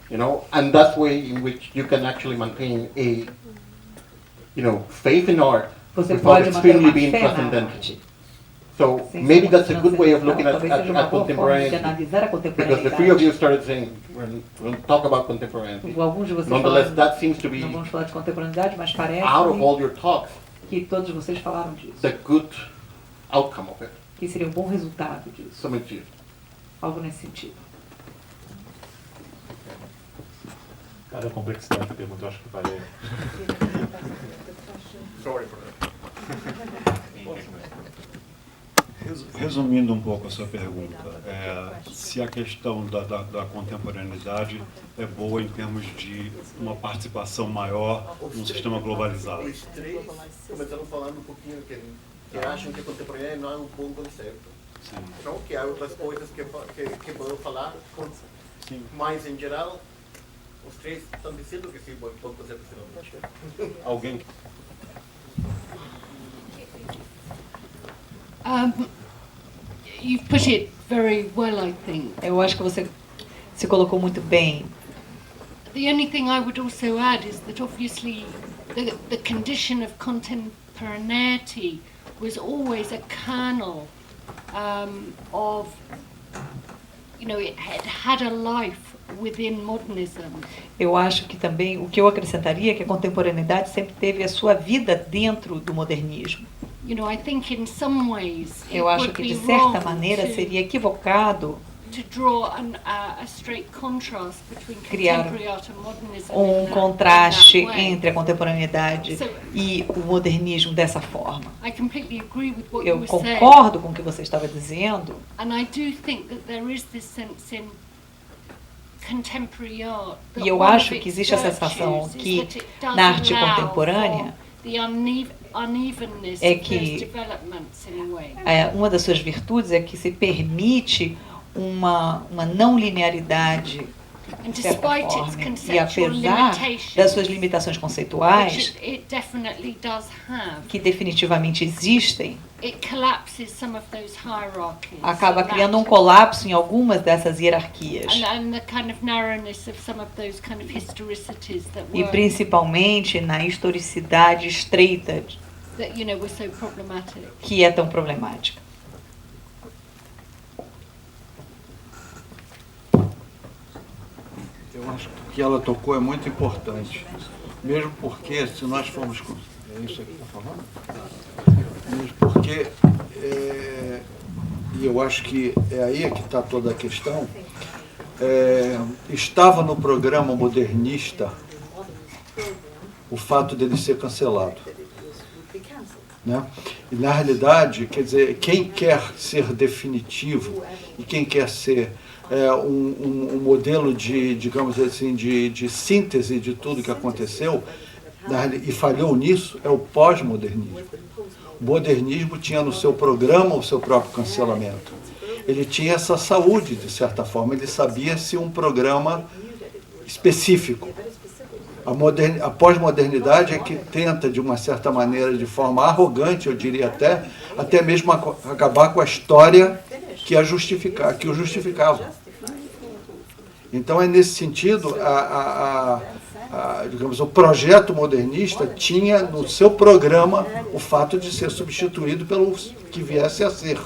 You know, and that's the way in which you can actually maintain a, you know, faith in art Você without pode manter extremely uma being fé na transcendental. arte. So sem maybe ser that's a good way of looking at, talvez seja uma boa forma de contemporaneity, analisar a because the three of you contemporaneidade. started saying, we'll talk about contemporaneity. Alguns de vocês Nonetheless, falaram, that seems to be, não vamos falar de contemporaneidade, mas parece out of all your talks, que todos vocês falaram disso. the good outcome of it. Que seria um bom resultado disso. Something to you. Algo nesse sentido. Cada complexidade da pergunta eu acho que vale. Sorry for that. Resumindo um pouco a sua pergunta, se a questão da contemporaneidade é boa em termos de uma participação maior num sistema globalizado. Os três começaram falando um pouquinho que acham que contemporâneo não é um bom conceito. Sim. Então, que há outras coisas que vão falar, Sim. mas em geral, os três estão dizendo que sim, bom conceito finalmente. Alguém You've put it very well, I think. Eu acho que você se colocou muito bem. The only thing I would also add is that obviously the condition of contemporaneity was always a kernel of, you know, it had a life within modernism. Eu acho que também, o que eu acrescentaria é que a contemporaneidade sempre teve a sua vida dentro do modernismo. You know, I think in some ways it Eu acho would que, be de certa wrong maneira, to- seria equivocado to draw a straight contrast between criar contemporary art and modernism um in that contraste way. entre a contemporaneidade e o modernismo dessa forma. I completely agree with what you Eu were saying, concordo com o que você estava dizendo, and I do think that there is this sense in contemporary art that e eu one of acho que its existe a sensação virtues is que that it does na arte allow contemporânea for the unevenness é of que those developments in a way. uma das suas virtudes é que se permite uma não linearidade, And de certa despite its forma. E conceptual apesar limitations, das suas limitações conceituais, which it definitely does have, que definitivamente existem, it collapses some of those hierarchies. acaba and criando um that- colapso em algumas dessas hierarquias. and the kind of narrowness of some of those kind of historicities that E were, principalmente na historicidade estreita, that, you know, were so problematic. que é tão problemática. Eu acho que o que ela tocou é muito importante. Mesmo porque, se nós formos... É isso aqui que está falando? Mesmo porque, e eu acho que é aí que está toda a questão, estava no programa modernista o fato dele ser cancelado. Né? E, na realidade, quer dizer, quem quer ser definitivo e quem quer ser um modelo de, digamos assim, de síntese de tudo que aconteceu e falhou nisso, é o pós-modernismo. O modernismo tinha no seu programa o seu próprio cancelamento. Ele tinha essa saúde, de certa forma, ele sabia se um programa específico. A pós-modernidade é que tenta, de uma certa maneira, de forma arrogante, eu diria até mesmo acabar com a história que o justificava. Então, é nesse sentido, digamos, o projeto modernista tinha no seu programa o fato de ser substituído pelo que viesse a ser.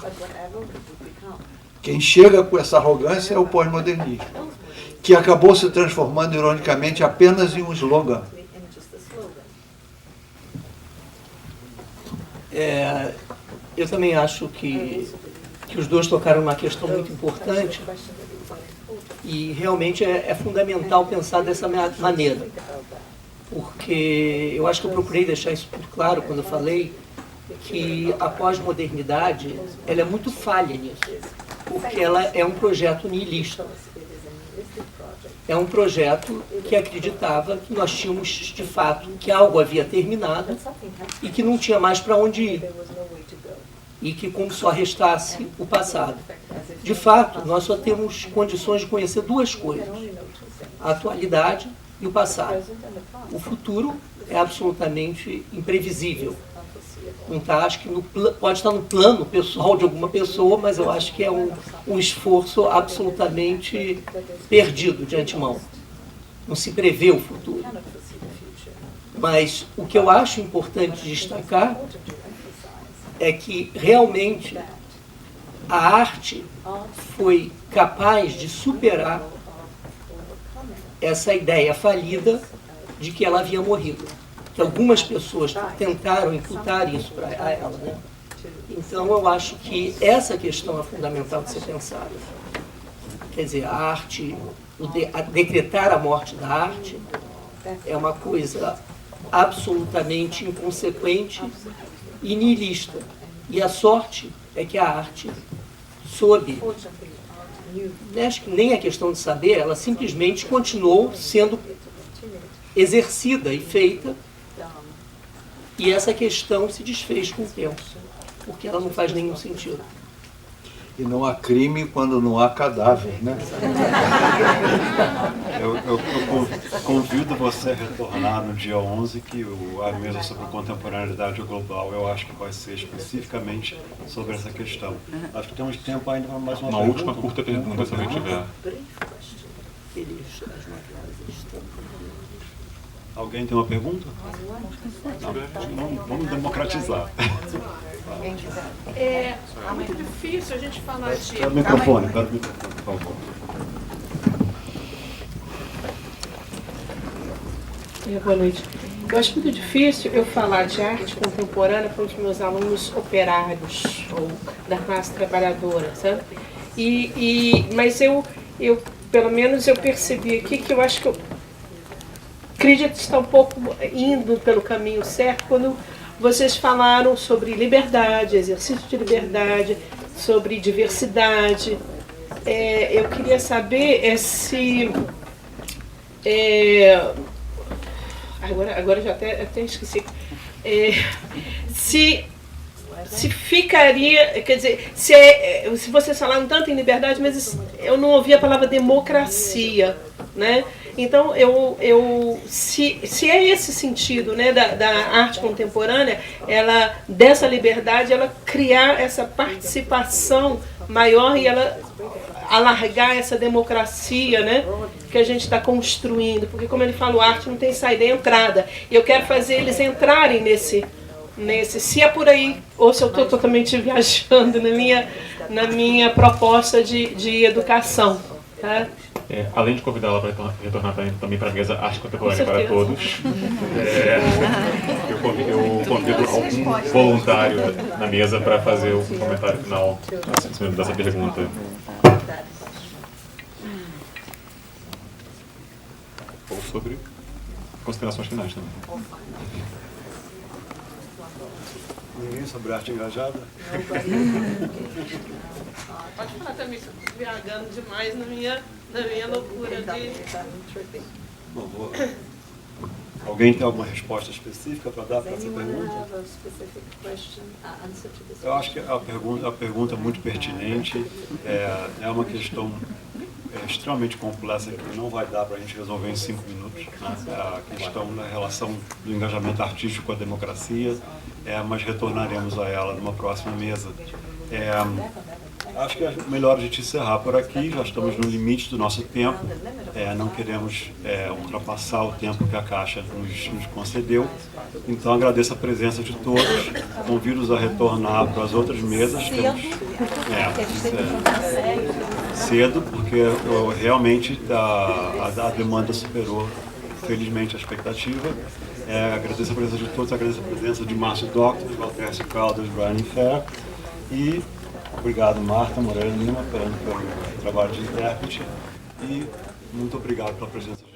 Quem chega com essa arrogância é o pós-modernismo, que acabou se transformando, ironicamente, apenas em um slogan. Eu também acho que os dois tocaram uma questão muito importante e realmente é fundamental pensar dessa maneira, porque eu acho que eu procurei deixar isso muito claro quando eu falei que a pós-modernidade ela é muito falha nisso, porque ela é um projeto nihilista. É um projeto que acreditava que nós tínhamos, de fato, que algo havia terminado e que não tinha mais para onde ir. e que como só restasse o passado. De fato, nós só temos condições de conhecer duas coisas: a atualidade e o passado. O futuro é absolutamente imprevisível. Não tá, acho que pode estar no plano pessoal de alguma pessoa, mas eu acho que é um esforço absolutamente perdido de antemão. Não se prevê o futuro. Mas o que eu acho importante destacar é que realmente a arte foi capaz de superar essa ideia falida de que ela havia morrido. Que algumas pessoas tentaram imputar isso para ela, né? Então eu acho que essa questão é fundamental de ser pensada. Quer dizer, a arte, decretar a morte da arte é uma coisa absolutamente inconsequente e nihilista. E a sorte é que a arte soube, acho que nem é questão de saber, ela simplesmente continuou sendo exercida e feita, e essa questão se desfez com o tempo, porque ela não faz nenhum sentido. E não há crime quando não há cadáver, né? Eu convido você a retornar no dia 11, que a mesa sobre contemporaneidade global, eu acho que vai ser especificamente sobre essa questão. Acho que temos tempo ainda para mais uma pergunta. Última curta pergunta, se alguém tiver. Alguém tem uma pergunta? Não, vamos democratizar. É muito difícil a gente falar de... Pega o microfone, por favor. Boa noite. Eu acho muito difícil eu falar de arte contemporânea para os meus alunos operários ou da classe trabalhadora, sabe? Mas eu, pelo menos, eu percebi aqui que eu acho que eu acredito que está um pouco indo pelo caminho certo quando vocês falaram sobre liberdade, exercício de liberdade, sobre diversidade. Eu queria saber se... agora já até esqueci. Se ficaria... Quer dizer, se vocês falaram tanto em liberdade, mas eu não ouvi a palavra democracia, né? Então, se é esse sentido, né, da arte contemporânea, dessa liberdade, ela criar essa participação maior e ela alargar essa democracia, né, que a gente está construindo. Porque, como ele falou, a arte não tem saída, é entrada. E eu quero fazer eles entrarem nesse, se é por aí, ou se eu estou totalmente viajando na minha proposta de educação, tá? Além de convidá-la para retornar também para a mesa Arte Contemporânea para Todos, eu convido algum voluntário na mesa para fazer o comentário final dessa pergunta. Ou sobre considerações finais também. Ninguém sobre arte engajada? Pode falar também, estou viajando demais na minha loucura de... Bom, alguém tem alguma resposta específica para dar para essa pergunta? Eu acho que a pergunta é muito pertinente, é uma questão extremamente complexa que não vai dar para a gente resolver em 5 minutos, né? A questão da relação do engajamento artístico com a democracia, mas retornaremos a ela numa próxima mesa. Acho que é melhor a gente encerrar por aqui, já estamos no limite do nosso tempo, não queremos ultrapassar o tempo que a Caixa nos concedeu, então agradeço a presença de todos, convido-os a retornar para as outras mesas. Cedo, porque realmente a demanda superou, felizmente, a expectativa. Agradeço a presença de todos, agradeço a presença de Márcio Doctor, de Valtércio Caldas, Brian Fair, e obrigado, Marta Moreira Lima, pelo trabalho de intérprete, e muito obrigado pela presença de